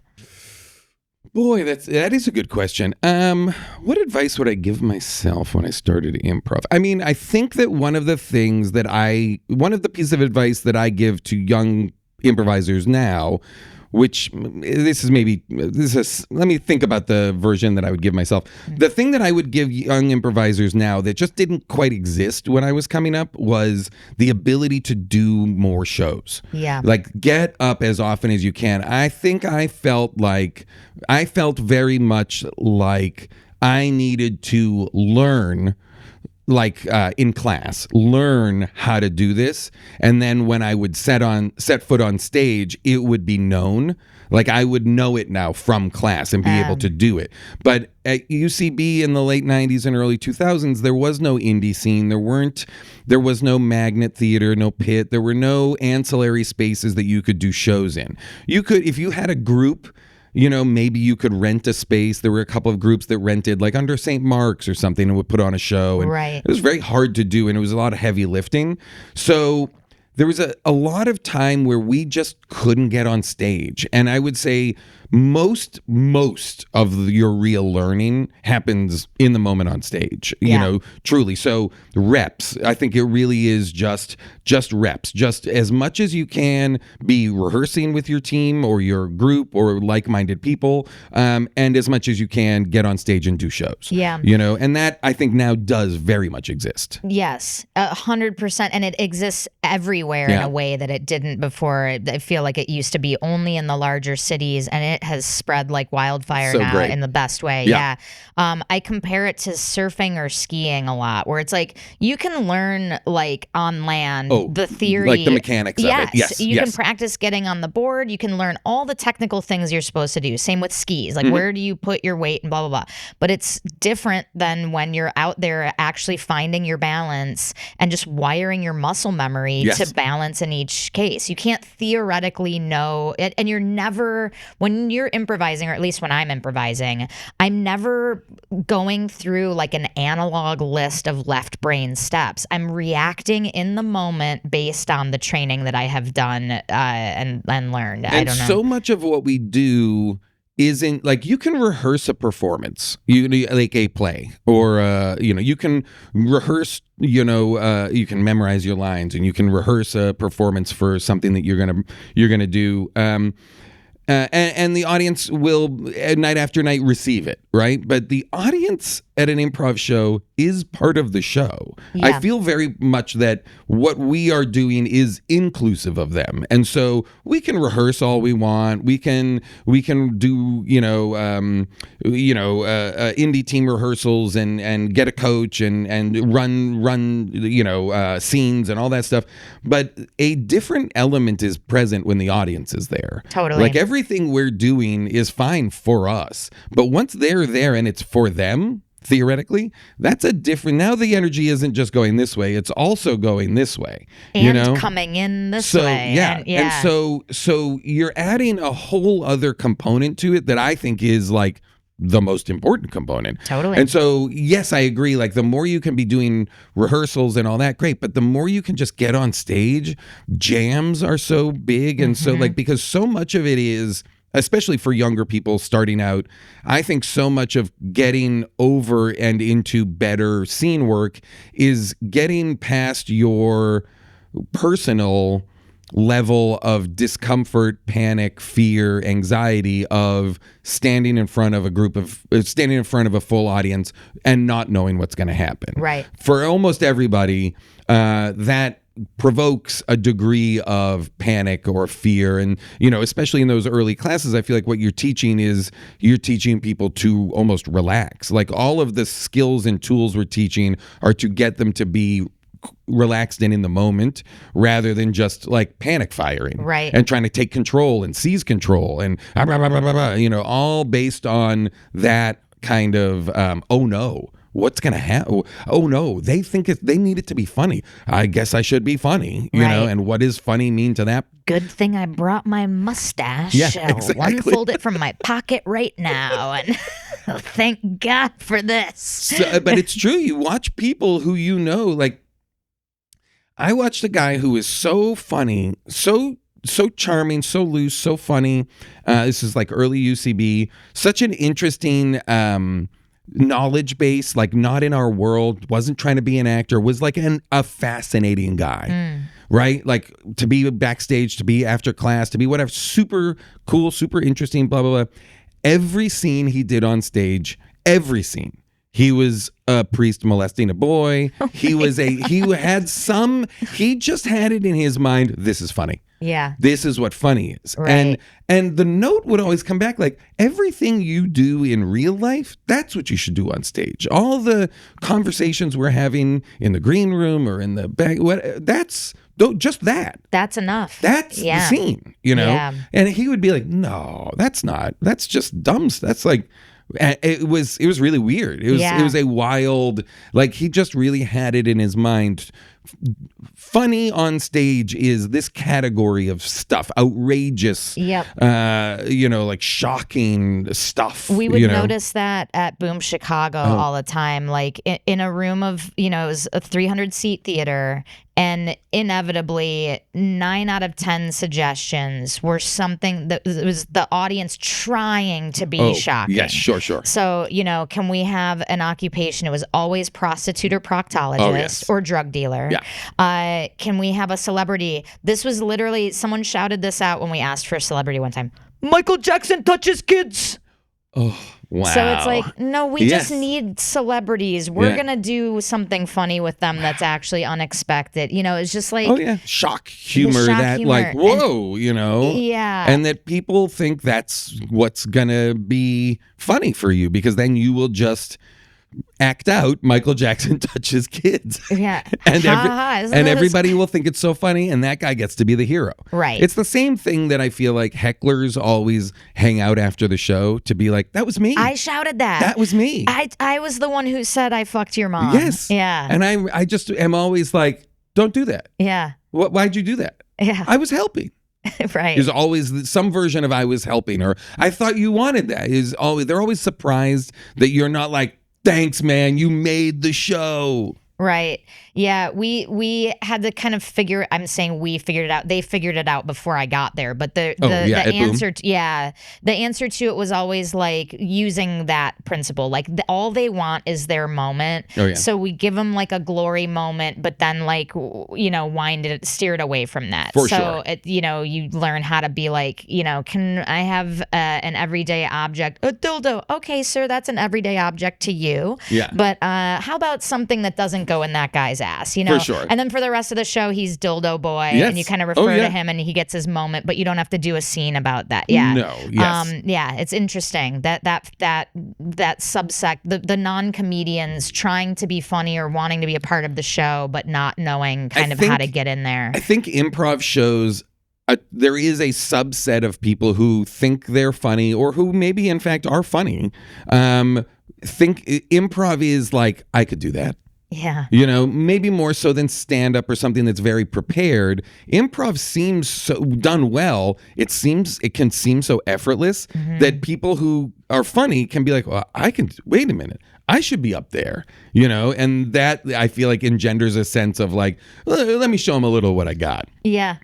Boy, that is a good question. What advice would I give myself when I started improv? I mean, I think that one of the pieces of advice that I give to young improvisers now, which let me think about the version that I would give myself. The thing that I would give young improvisers now that just didn't quite exist when I was coming up was the ability to do more shows. Yeah. Like get up as often as you can. I think I felt very much like I needed to learn in class, learn how to do this. And then when I would set foot on stage, it would be known. Like I would know it now from class and be able to do it. But at UCB in the late 90s and early 2000s, there was no indie scene. There was no magnet theater, no pit. There were no ancillary spaces that you could do shows in. You could, if you had a group, maybe you could rent a space. There were a couple of groups that rented like under St. Mark's or something and would put on a show. And right. It was very hard to do and it was a lot of heavy lifting. So there was a lot of time where we just couldn't get on stage. And I would say most of your real learning happens in the moment on stage, truly. So reps, I think it really is just reps, just as much as you can be rehearsing with your team or your group or like-minded people, and as much as you can get on stage and do shows. Yeah. And that I think now does very much exist. Yes, 100%. And it exists everywhere in a way that it didn't before. I feel like it used to be only in the larger cities, and it has spread like wildfire now great. in the best way. Yeah. I compare it to surfing or skiing a lot, where it's like you can learn like on land the theory, like the mechanics of it. Yes, you can practice getting on the board. You can learn all the technical things you're supposed to do. Same with skis, like where do you put your weight and blah blah blah. But it's different than when you're out there actually finding your balance and just wiring your muscle memory to balance in each case. You can't theoretically know it, and you're never, when you're improvising, or at least when I'm improvising, I'm never going through like an analog list of left brain steps. I'm reacting in the moment based on the training that I have done and learned. I don't know. So much of what we do isn't like, you can rehearse a performance, like a play, or you can rehearse, you can memorize your lines, and you can rehearse a performance for something that you're gonna do. And the audience will, night after night, receive it, right? But the audience at an improv show is part of the show. Yeah. I feel very much that what we are doing is inclusive of them. And so we can rehearse all we want. We can do, indie team rehearsals and get a coach and run scenes and all that stuff. But a different element is present when the audience is there. Totally. Like everything we're doing is fine for us. But once they're there and it's for them, theoretically, that's a different, now the energy isn't just going this way, it's also going this way, and coming in this way. And so you're adding a whole other component to it that I think is like the most important component. Totally. And so, yes, I agree. Like the more you can be doing rehearsals and all that, great. But the more you can just get on stage, jams are so big. And so like, because so much of it is, especially for younger people starting out, I think so much of getting over and into better scene work is getting past your personal level of discomfort, panic, fear, anxiety of standing in front of a full audience and not knowing what's going to happen. Right. For almost everybody, that provokes a degree of panic or fear. And, especially in those early classes, I feel like what you're teaching people to almost relax. Like all of the skills and tools we're teaching are to get them to be relaxed and in the moment rather than just like panic firing, right, and trying to take control and seize control and blah, blah, blah, blah, blah, all based on that kind of oh no, what's gonna happen? Oh no, they think they need it to be funny. I guess I should be funny, you know. And what does funny mean to that? Good thing I brought my mustache. Yeah, exactly. I'll unfold it from my pocket right now, and thank God for this. But it's true. You watch people who like. I watched a guy who is so funny, so so charming, so loose, so funny. This is like early UCB. Such an interesting knowledge base, like not in our world, wasn't trying to be an actor, was like a fascinating guy. Right? Like to be backstage, to be after class, to be whatever. Super cool, super interesting, blah, blah, blah. Every scene he did on stage, every scene, he was a priest molesting a boy. He just had it in his mind, this is funny. Yeah. This is what funny is. Right. And the note would always come back like, everything you do in real life, that's what you should do on stage. All the conversations we're having in the green room or in the back, just that. That's enough. That's the scene, you know? Yeah. And he would be like, no, that's not. That's just dumb. That's like, it was really weird. It was a wild, like he just really had it in his mind. Funny on stage is this category of stuff, outrageous, like shocking stuff. We would notice that at Boom Chicago all the time, like in a room of, it was a 300-seat theater, and inevitably 9 out of 10 suggestions were something that was the audience trying to be shocking. Yes, sure. So, can we have an occupation? It was always prostitute or proctologist or drug dealer. Yeah. Can we have a celebrity? This was literally, someone shouted this out when we asked for a celebrity one time. Michael Jackson touches kids. Oh, wow. So it's like, no, we just need celebrities. We're going to do something funny with them that's actually unexpected. It's just like... shock humor like, whoa, Yeah. And that people think that's what's going to be funny for you, because then you will just act out Michael Jackson touches kids. Yeah. and everybody will think it's so funny, and that guy gets to be the hero. Right. It's the same thing that I feel like hecklers always hang out after the show to be like, that was me. I shouted that. That was me. I was the one who said I fucked your mom. Yes. Yeah. And I just am always like, don't do that. Yeah. Why'd you do that? Yeah. I was helping. Right. There's always some version of I was helping, or I thought you wanted that. They're always surprised that you're not like, thanks, man, you made the show. Right. Yeah, we had to kind of I'm saying we figured it out. They figured it out before I got there. But the answer to it was always like using that principle. Like all they want is their moment. Oh, yeah. So we give them like a glory moment, but then like, steer it away from that. For sure. You learn how to be like, can I have an everyday object? A dildo. Okay, sir, that's an everyday object to you. Yeah. But how about something that doesn't go in that guy's ass, For sure. And then for the rest of the show, he's dildo boy, yes. and you kind of refer to him, and he gets his moment, but you don't have to do a scene about that. Yeah, no, yes, it's interesting that subsect the non-comedians trying to be funny or wanting to be a part of the show, but not knowing how to get in there. I think improv shows. There is a subset of people who think they're funny, or who maybe in fact are funny. Think improv is like, I could do that. Yeah. Maybe more so than stand-up or something that's very prepared. Improv seems so done well. It can seem so effortless that people who are funny can be like, well, wait a minute, I should be up there, and that I feel like engenders a sense of like, let me show them a little what I got. Yeah.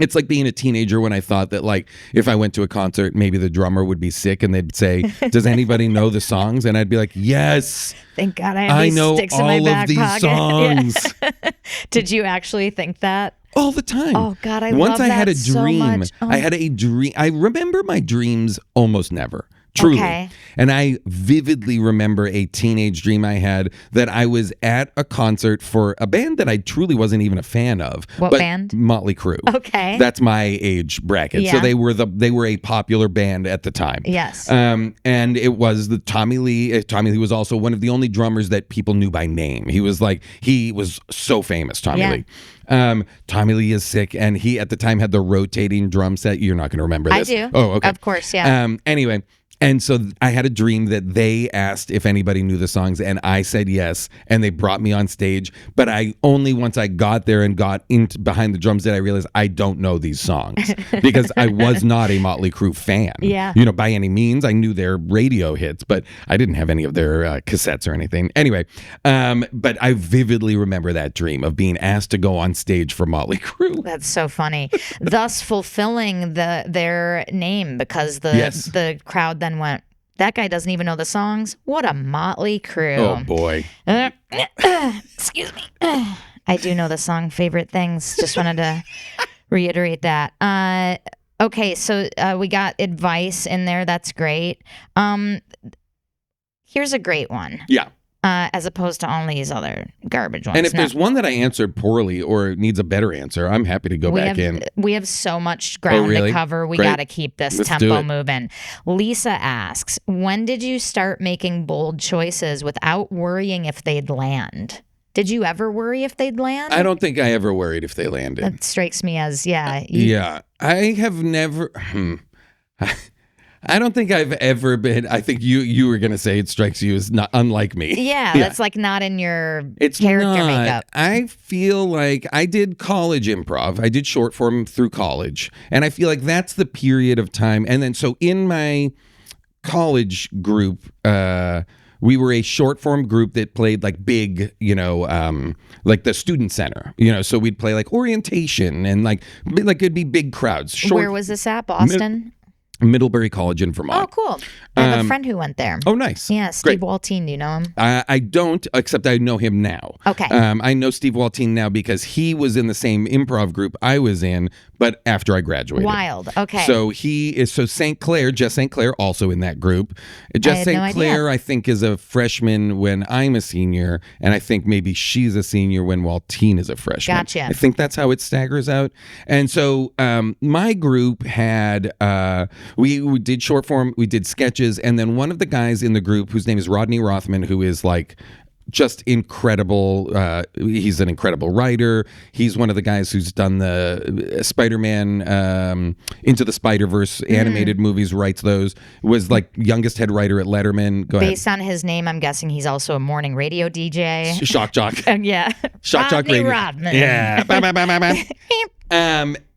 It's like being a teenager when I thought that, like, if I went to a concert, maybe the drummer would be sick and they'd say, does anybody know the songs? And I'd be like, yes. Thank God I know sticks all in my back of these pocket. songs. Yeah. Did you actually think that? All the time. Oh, God, Once love I had a that so dream. much. Oh. I had a dream. I remember my dreams almost never. Truly. Okay. And I vividly remember a teenage dream I had that I was at a concert for a band that I truly wasn't even a fan of. What band? Motley Crue. Okay. That's my age bracket. Yeah. So they were a popular band at the time. Yes. And it was the Tommy Lee. Tommy Lee was also one of the only drummers that people knew by name. He was so famous, Tommy Lee. Tommy Lee is sick, and he at the time had the rotating drum set. You're not going to remember this. I do. Oh, okay. Of course, yeah. Anyway, And so I had a dream that they asked if anybody knew the songs, and I said yes, and they brought me on stage. But I only once I got there and got into behind the drums did I realize I don't know these songs because I was not a Motley Crue fan. Yeah. By any means. I knew their radio hits, but I didn't have any of their cassettes or anything. Anyway, but I vividly remember that dream of being asked to go on stage for Motley Crue. That's so funny. Thus fulfilling their name because the crowd then went, that guy doesn't even know the songs. What a Motley Crue. Oh, boy. Excuse me. I do know the song Favorite Things. Just wanted to reiterate that. Okay, so we got advice in there. That's great. Here's a great one. Yeah. As opposed to all these other garbage ones. And if there's one that I answered poorly or needs a better answer, I'm happy to go back in. We have so much ground to cover. We got to keep this tempo moving. Lisa asks, when did you start making bold choices without worrying if they'd land? Did you ever worry if they'd land? I don't think I ever worried if they landed. That strikes me as, yeah. I have never... I don't think I've ever been. I think you were going to say it strikes you as not unlike me. Yeah, that's like not in your character makeup. I feel like I did college improv. I did short form through college. And I feel like that's the period of time. And then so in my college group, we were a short form group that played like big, like the student center, so we'd play like orientation and like it'd be big crowds. Where was this at? Boston? Middlebury College in Vermont. Oh, cool. I have a friend who went there. Oh, nice. Yeah, Steve Waltine. Do you know him? I don't, except I know him now. Okay. I know Steve Waltine now because he was in the same improv group I was in, but after I graduated. Wild. Okay. So Jess St. Clair, also in that group. Jess St. Clair, I think, is a freshman when I'm a senior, and I think maybe she's a senior when Waltine is a freshman. Gotcha. I think that's how it staggers out. And so my group had... We did short form, we did sketches, and then one of the guys in the group, whose name is Rodney Rothman, who is like just incredible. He's an incredible writer. He's one of the guys who's done the Spider-Man Into the Spider-Verse animated movies, writes those, was like youngest head writer at Letterman. Go ahead. Based on his name, I'm guessing he's also a morning radio DJ. Shock Jock. Yeah. Shock Jock Radio. Rodman. Yeah.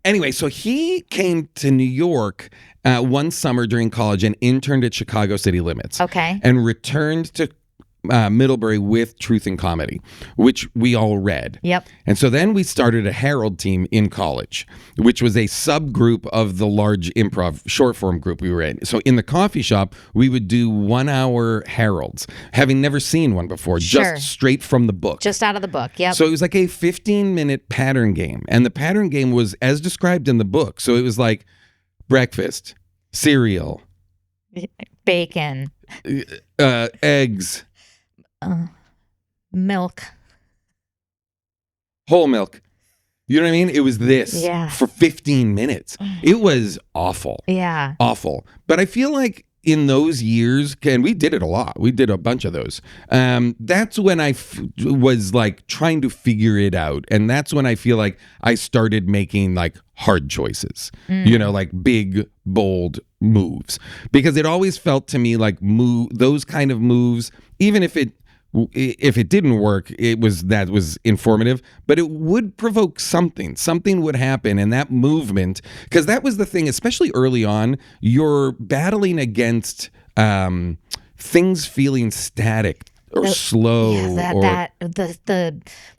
Anyway, so he came to New York one summer during college and interned at Chicago City Limits. Okay. And returned to Middlebury with Truth and Comedy, which we all read. Yep. And so then we started a Herald team in college, which was a subgroup of the large improv short form group we were in. So in the coffee shop, we would do 1 hour Heralds, having never seen one before, just straight from the book. Just out of the book, yep. So it was like a 15-minute pattern game. And the pattern game was as described in the book. So it was like breakfast, cereal, bacon, eggs, milk, whole milk. You know what I mean? It was this for 15 minutes. It was awful. Yeah. Awful. But I feel like in those years, and we did it a lot. We did a bunch of those. That's when I was like trying to figure it out. And that's when I feel like I started making like hard choices, like big, bold moves. Because it always felt to me like those kind of moves, even if it didn't work, that was informative, but it would provoke something would happen. And that movement, because that was the thing, especially early on, you're battling against things feeling static or slow.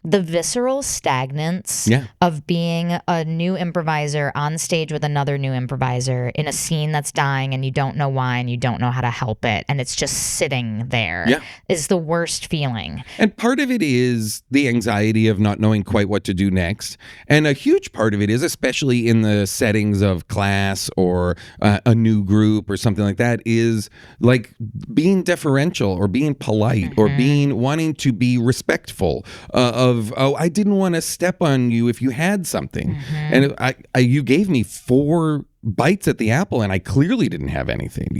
The visceral stagnance of being a new improviser on stage with another new improviser in a scene that's dying and you don't know why and you don't know how to help it and it's just sitting there is the worst feeling. And part of it is the anxiety of not knowing quite what to do next. And a huge part of it is, especially in the settings of class or a new group or something like that, is like being deferential or being polite or wanting to be respectful I didn't want to step on you if you had something. And you gave me 4 bites at the apple and I clearly didn't have anything,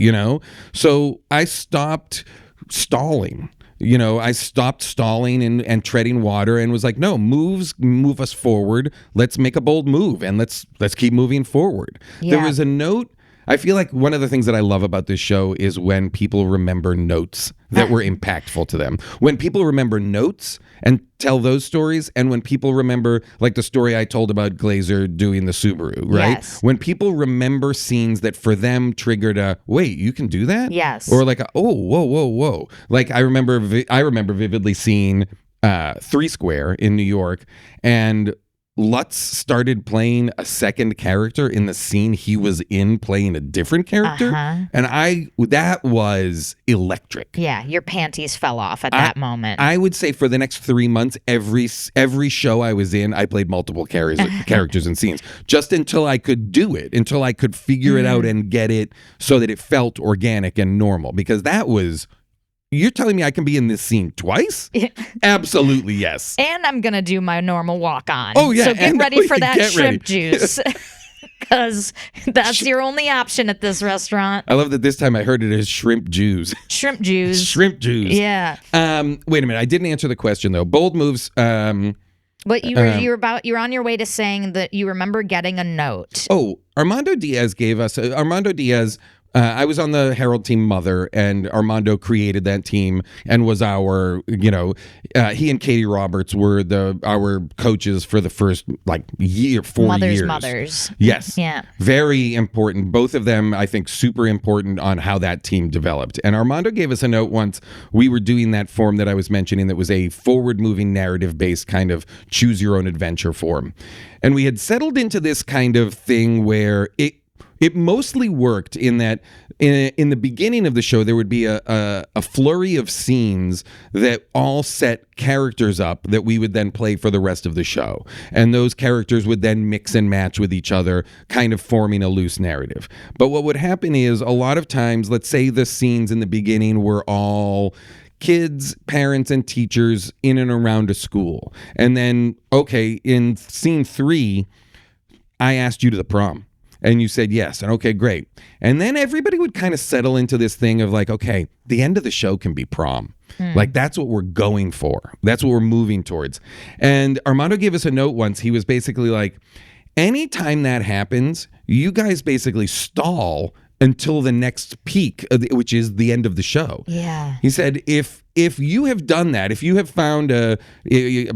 So I stopped stalling. I stopped stalling and treading water and was like, no, move us forward. Let's make a bold move and let's keep moving forward. Yeah. There was a note I feel like one of the things that I love about this show is when people remember notes that were impactful to them. When people remember notes and tell those stories, and when people remember, like the story I told about Glazer doing the Subaru, right? Yes. When people remember scenes that for them triggered a, wait, you can do that? Yes. Or like, whoa. Like I remember vividly seeing Three Square in New York, and Lutz started playing a second character in the scene he was in, playing a different character. And that was electric. Yeah, your panties fell off at that moment. I would say for the next 3 months, every show I was in, I played multiple characters and scenes, just until I could do it, until I could figure it out and get it so that it felt organic and normal. Because that was... You're telling me I can be in this scene twice? Absolutely, yes. And I'm going to do my normal walk-on. Oh, yeah. So get ready for that shrimp juice. Because that's your only option at this restaurant. I love that this time I heard it as shrimp juice. Shrimp juice. Shrimp juice. Yeah. Wait a minute. I didn't answer the question, though. Bold moves... But you're on your way to saying that you remember getting a note. Oh, Armando Diaz gave us... I was on the Herald team Mother, and Armando created that team and was our, he and Katie Roberts were our coaches for the first 4 years. Mothers. Yes. Yeah. Very important. Both of them, I think, super important on how that team developed. And Armando gave us a note once. We were doing that form that I was mentioning that was a forward-moving narrative-based kind of choose-your-own-adventure form. And we had settled into this kind of thing where it mostly worked in that in the beginning of the show, there would be a flurry of scenes that all set characters up that we would then play for the rest of the show. And those characters would then mix and match with each other, kind of forming a loose narrative. But what would happen is a lot of times, let's say the scenes in the beginning were all kids, parents, and teachers in and around a school. And then, okay, in scene 3, I asked you to the prom. And you said yes. And okay, great. And then everybody would kind of settle into this thing of like, okay, the end of the show can be prom. Like that's what we're going for. That's what we're moving towards. And Armando gave us a note once. He was basically like, anytime that happens, you guys basically stall until the next peak, which is the end of the show. Yeah. He said, if you have done that, if you have found a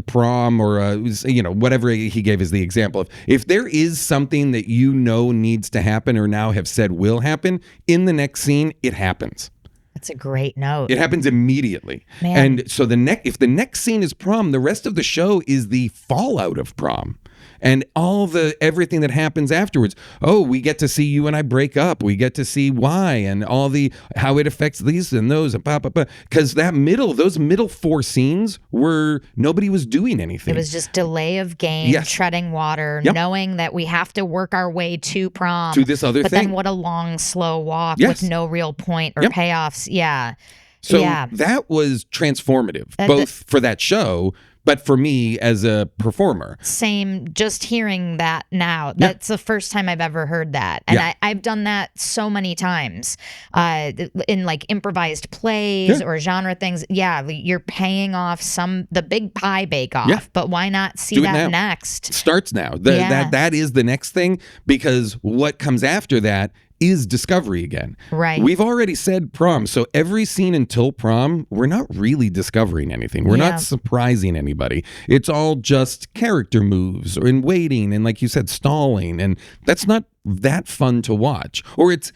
prom or whatever he gave as the example of, if there is something that needs to happen or now have said will happen in the next scene, it happens. That's a great note. It happens immediately. Man. And so if the next scene is prom, the rest of the show is the fallout of prom. And everything that happens afterwards. Oh, we get to see you and I break up. We get to see why and how it affects these and those and because those middle 4 scenes nobody was doing anything. It was just delay of game, treading water, knowing that we have to work our way to prom. To this other thing. But then what a long, slow walk with no real point or payoffs. Yeah. So that was transformative, both for that show, but for me as a performer. Same, just hearing that now. That's the first time I've ever heard that. And I've done that so many times in like improvised plays or genre things. Yeah, you're paying off the big pie bake-off, but why not see that next? It starts now. That is the next thing, because what comes after that is discovery again. Right. We've already said prom, so every scene until prom, we're not really discovering anything. We're not surprising anybody. It's all just character moves and waiting and, like you said, stalling, and that's not that fun to watch. Or it's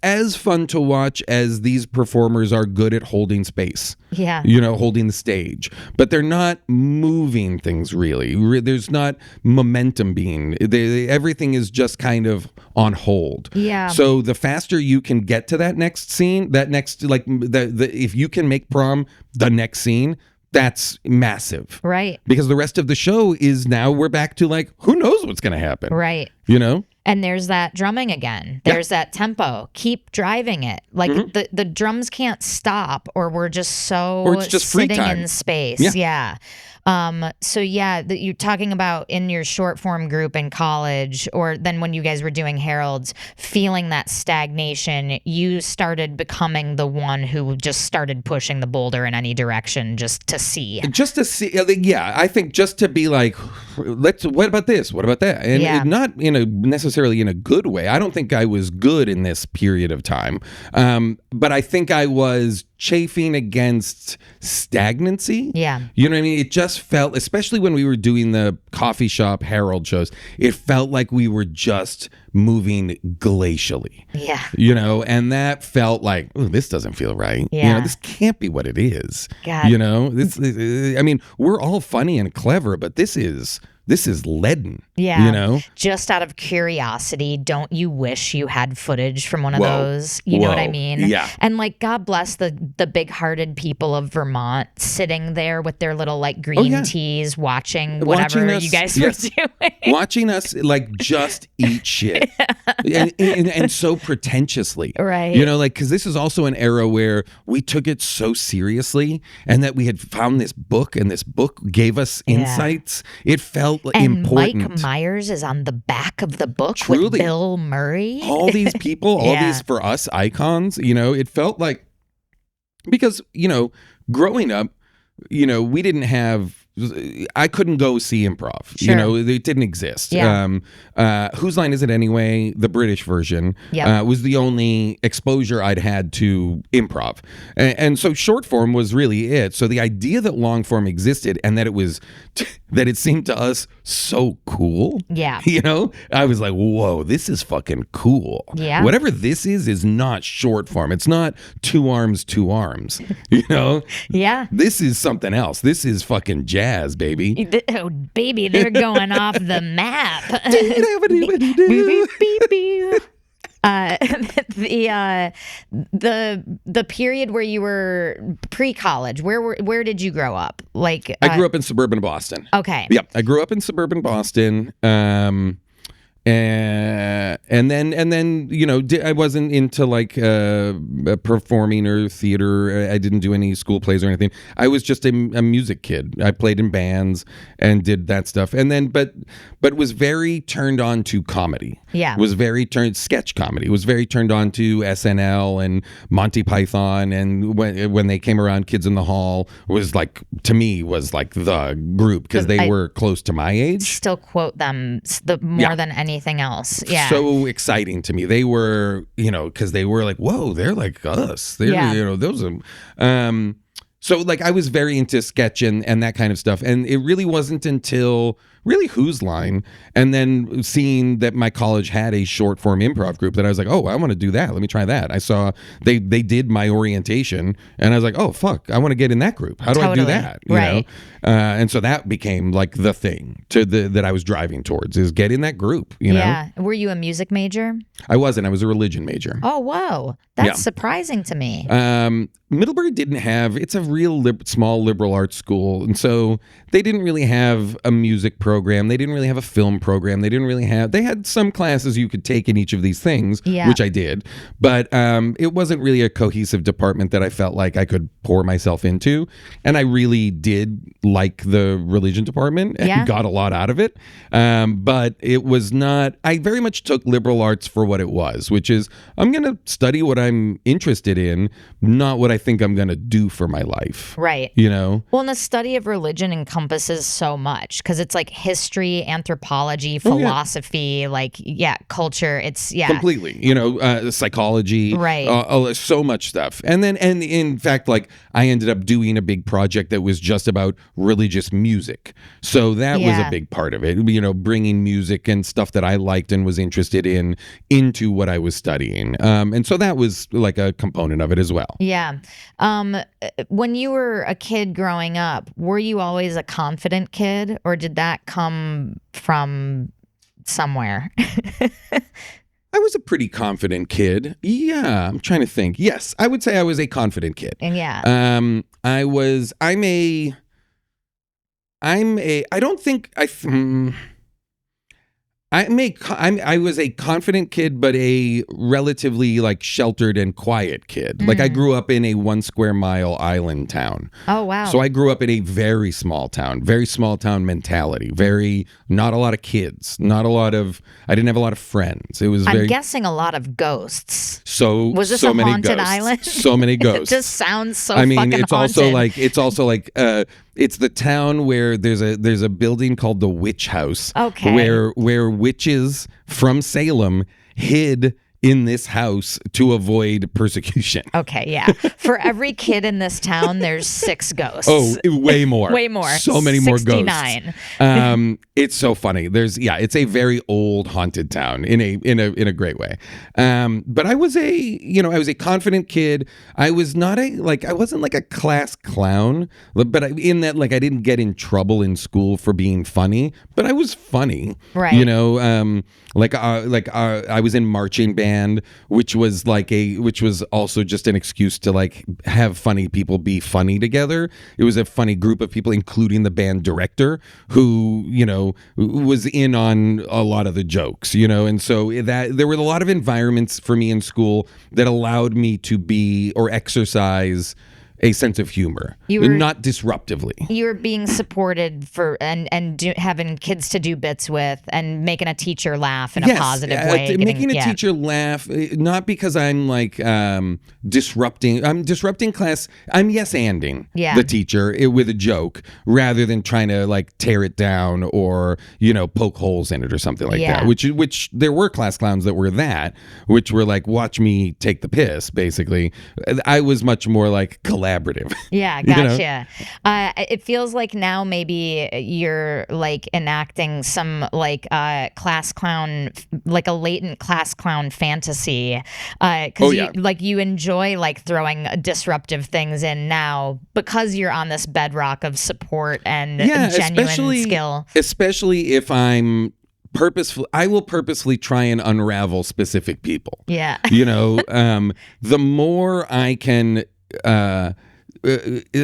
as fun to watch as these performers are good at holding space. Yeah. Holding the stage. But they're not moving things really. There's not momentum everything is just kind of on hold. Yeah. So the faster you can get to that next scene, if you can make prom the next scene, that's massive. Right. Because the rest of the show is now we're back to like, who knows what's going to happen? Right. And there's that drumming again. There's that tempo. Keep driving it. Like the drums can't stop, or we're just just sitting free time. in space. Yeah. You're talking about in your short form group in college, or then when you guys were doing Heralds, feeling that stagnation, you started becoming the one who just started pushing the boulder in any direction just to see. I think just to be like, what about this? What about that? And not necessarily in a good way. I don't think I was good in this period of time. But I think I was chafing against stagnancy. Yeah. You know what I mean? It just felt, especially when we were doing the coffee shop Herald shows, it felt like we were just moving glacially. Yeah. And that felt like, oh, this doesn't feel right. Yeah. This can't be what it is. God. We're all funny and clever, but this is leaden. Yeah. Just out of curiosity, don't you wish you had footage from one of those? You know what I mean? Yeah. And God bless the big-hearted people of Vermont sitting there with their little green teas, watching whatever you guys were doing. Watching us just eat shit. and so pretentiously. Right. Because this is also an era where we took it so seriously, and that we had found this book, and this book gave us insights. It felt important. Mike Myers is on the back of the book Truly. with Bill Murray. All these people, all these for us icons, it felt like, because, growing up, we didn't have, I couldn't go see improv. Sure. It didn't exist. Yeah. Whose Line Is It Anyway? The British version was the only exposure I'd had to improv. And so short form was really it. So the idea that long form existed and that that it seemed to us so cool. Yeah. I was like, whoa, this is fucking cool. Yeah. Whatever this is not short form. It's not two arms. Yeah. This is something else. This is fucking jazz, baby. Oh, baby, they're going off the map. The period where you were pre-college, where did you grow up? I grew up in suburban Boston. Okay. Yeah, I grew up in suburban Boston. And then I wasn't into performing or theater. I didn't do any school plays or anything. I was just a music kid. I played in bands and did that stuff. And then but was very turned on to comedy. Yeah. Was very sketch comedy. Was very turned on to SNL and Monty Python, and when they came around, Kids in the Hall was to me the group, because they were close to my age. Still quote them more than anything else. Yeah. So exciting to me. They were, because they were whoa, they're like us. They're, those are, so I was very into sketch and that kind of stuff. And it really wasn't until really Whose Line, and then seeing that my college had a short form improv group, that I was like, oh, I want to do that. Let me try that. I saw they did my orientation, and I was like, oh, fuck, I want to get in that group. How do I do that? You know? And so that became the thing that I was driving towards, is get in that group. Yeah. Were you a music major? I wasn't. I was a religion major. Oh, whoa. That's surprising to me. Middlebury didn't have, it's a real small liberal arts school. And so they didn't really have a music program. They didn't really have a film program. They had some classes you could take in each of these things, which I did. But it wasn't really a cohesive department that I felt like I could pour myself into. And I really did like the religion department and got a lot out of it. But it was not, I very much took liberal arts for what it was, which is, I'm going to study what I'm interested in, not what I think I'm going to do for my life. Right. Well, and the study of religion encompasses so much, because it's history, anthropology, philosophy, culture. It's completely, psychology, right. So much stuff. And in fact, I ended up doing a big project that was just about religious music. So that was a big part of it, bringing music and stuff that I liked and was interested in into what I was studying. And so that was a component of it as well. Yeah. When you were a kid growing up, were you always a confident kid, or did that come from somewhere? I was a pretty confident kid. Yeah, I'm trying to think. Yes, I would say I was a confident kid. Yeah. I was a confident kid, but a relatively sheltered and quiet kid. I grew up in a 1 square mile island town. Oh, wow. So I grew up in a very small town mentality. Not a lot of kids, I didn't have a lot of friends. It was I'm guessing a lot of ghosts. So was this so a many haunted ghosts. island? So many ghosts. It just sounds so I mean, fucking it's haunted. also It's the town where there's a building called the Witch House. Okay. Where witches from Salem hid in this house to avoid persecution. Okay, yeah. For every kid in this town, there's 6 ghosts. Oh, way more. Way more. So many 69. more ghosts. It's so funny. It's a very old haunted town in a great way. But I was a confident kid. I was not I wasn't like a class clown, but in that I didn't get in trouble in school for being funny, but I was funny. Right. I was in marching band, which was also just an excuse to have funny people be funny together. It was a funny group of people, including the band director, who was in on a lot of the jokes, and so that there were a lot of environments for me in school that allowed me to be or exercise a sense of humor, not disruptively. You were being supported for having kids to do bits with and making a teacher laugh in a positive way. Making a teacher laugh, not because I'm disrupting. I'm disrupting class. I'm yes-anding the teacher with a joke rather than trying to tear it down or poke holes in it or something like that. Which there were class clowns that were which were watch me take the piss. Basically, I was much more collaborative. Yeah, gotcha. It feels like now maybe you're enacting some class clown, a latent class clown fantasy. Because you enjoy throwing disruptive things in now because you're on this bedrock of support and genuine skill. Especially if I'm I will purposefully try and unravel specific people. Yeah. The more I can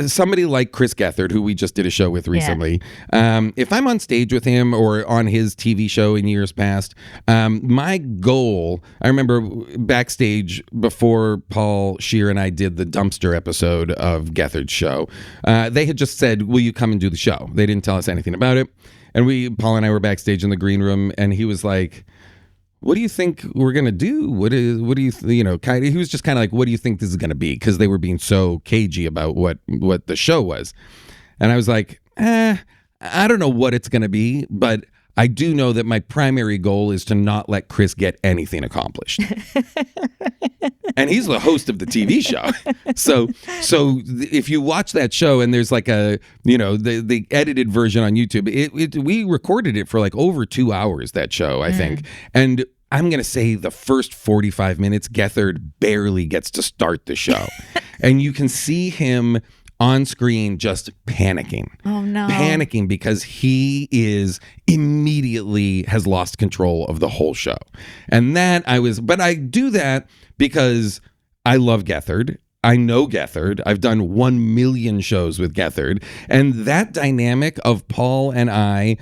somebody like Chris Gethard, who we just did a show with recently, if I'm on stage with him or on his TV show in years past, my goal, I remember backstage before Paul Scheer and I did the dumpster episode of Gethard's show, they had just said, will you come and do the show? They didn't tell us anything about it. And Paul and I were backstage in the green room, and he was like, what do you think we're going to do? What do you, he was just kind of what do you think this is going to be? Because they were being so cagey about what the show was. And I was like, I don't know what it's going to be, but I do know that my primary goal is to not let Chris get anything accomplished. And he's the host of the TV show. So if you watch that show and there's the edited version on YouTube, we recorded it for over 2 hours, that show, I think. And I'm going to say the first 45 minutes, Gethard barely gets to start the show. And you can see him on screen just panicking. Oh, no. Panicking because he immediately has lost control of the whole show. And but I do that because I love Gethard. I know Gethard. I've done 1 million shows with Gethard. And that dynamic of Paul and I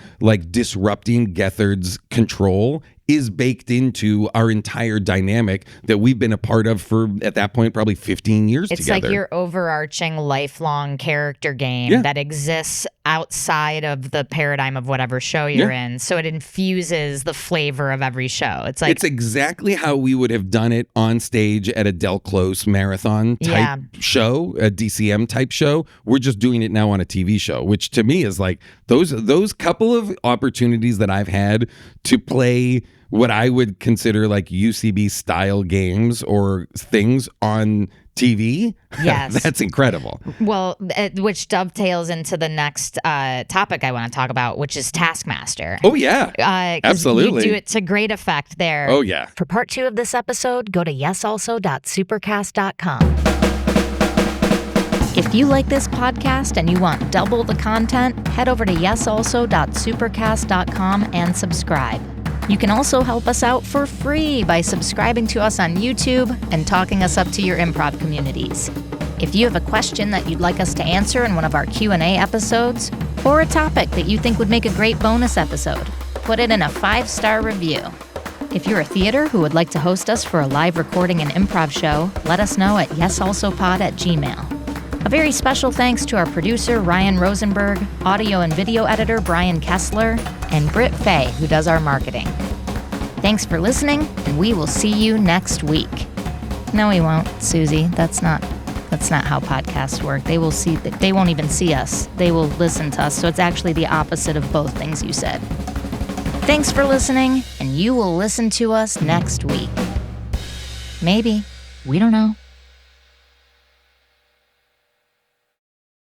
disrupting Gethard's control is baked into our entire dynamic that we've been a part of for, at that point, probably 15 years together. It's your overarching lifelong character game that exists outside of the paradigm of whatever show you're in. So it infuses the flavor of every show. It's exactly how we would have done it on stage at a Del Close marathon type show, a DCM type show. We're just doing it now on a TV show, which to me is those couple of opportunities that I've had to play what I would consider UCB style games or things on TV. Yes. That's incredible. Well, which dovetails into the next topic I want to talk about, which is Taskmaster. Oh, yeah. Absolutely. You do it to great effect there. Oh, yeah. For part 2 of this episode, go to yesalso.supercast.com. If you like this podcast and you want double the content, head over to yesalso.supercast.com and subscribe. You can also help us out for free by subscribing to us on YouTube and talking us up to your improv communities. If you have a question that you'd like us to answer in one of our Q&A episodes, or a topic that you think would make a great bonus episode, put it in a 5-star review. If you're a theater who would like to host us for a live recording and improv show, let us know at yesalsopod@gmail.com. A very special thanks to our producer, Ryan Rosenberg, audio and video editor, Brian Kessler, and Britt Faye, who does our marketing. Thanks for listening, and we will see you next week. No, we won't, Suzi. That's not That's not how podcasts work. They won't even see us. They will listen to us. So it's actually the opposite of both things you said. Thanks for listening, and you will listen to us next week. Maybe. We don't know.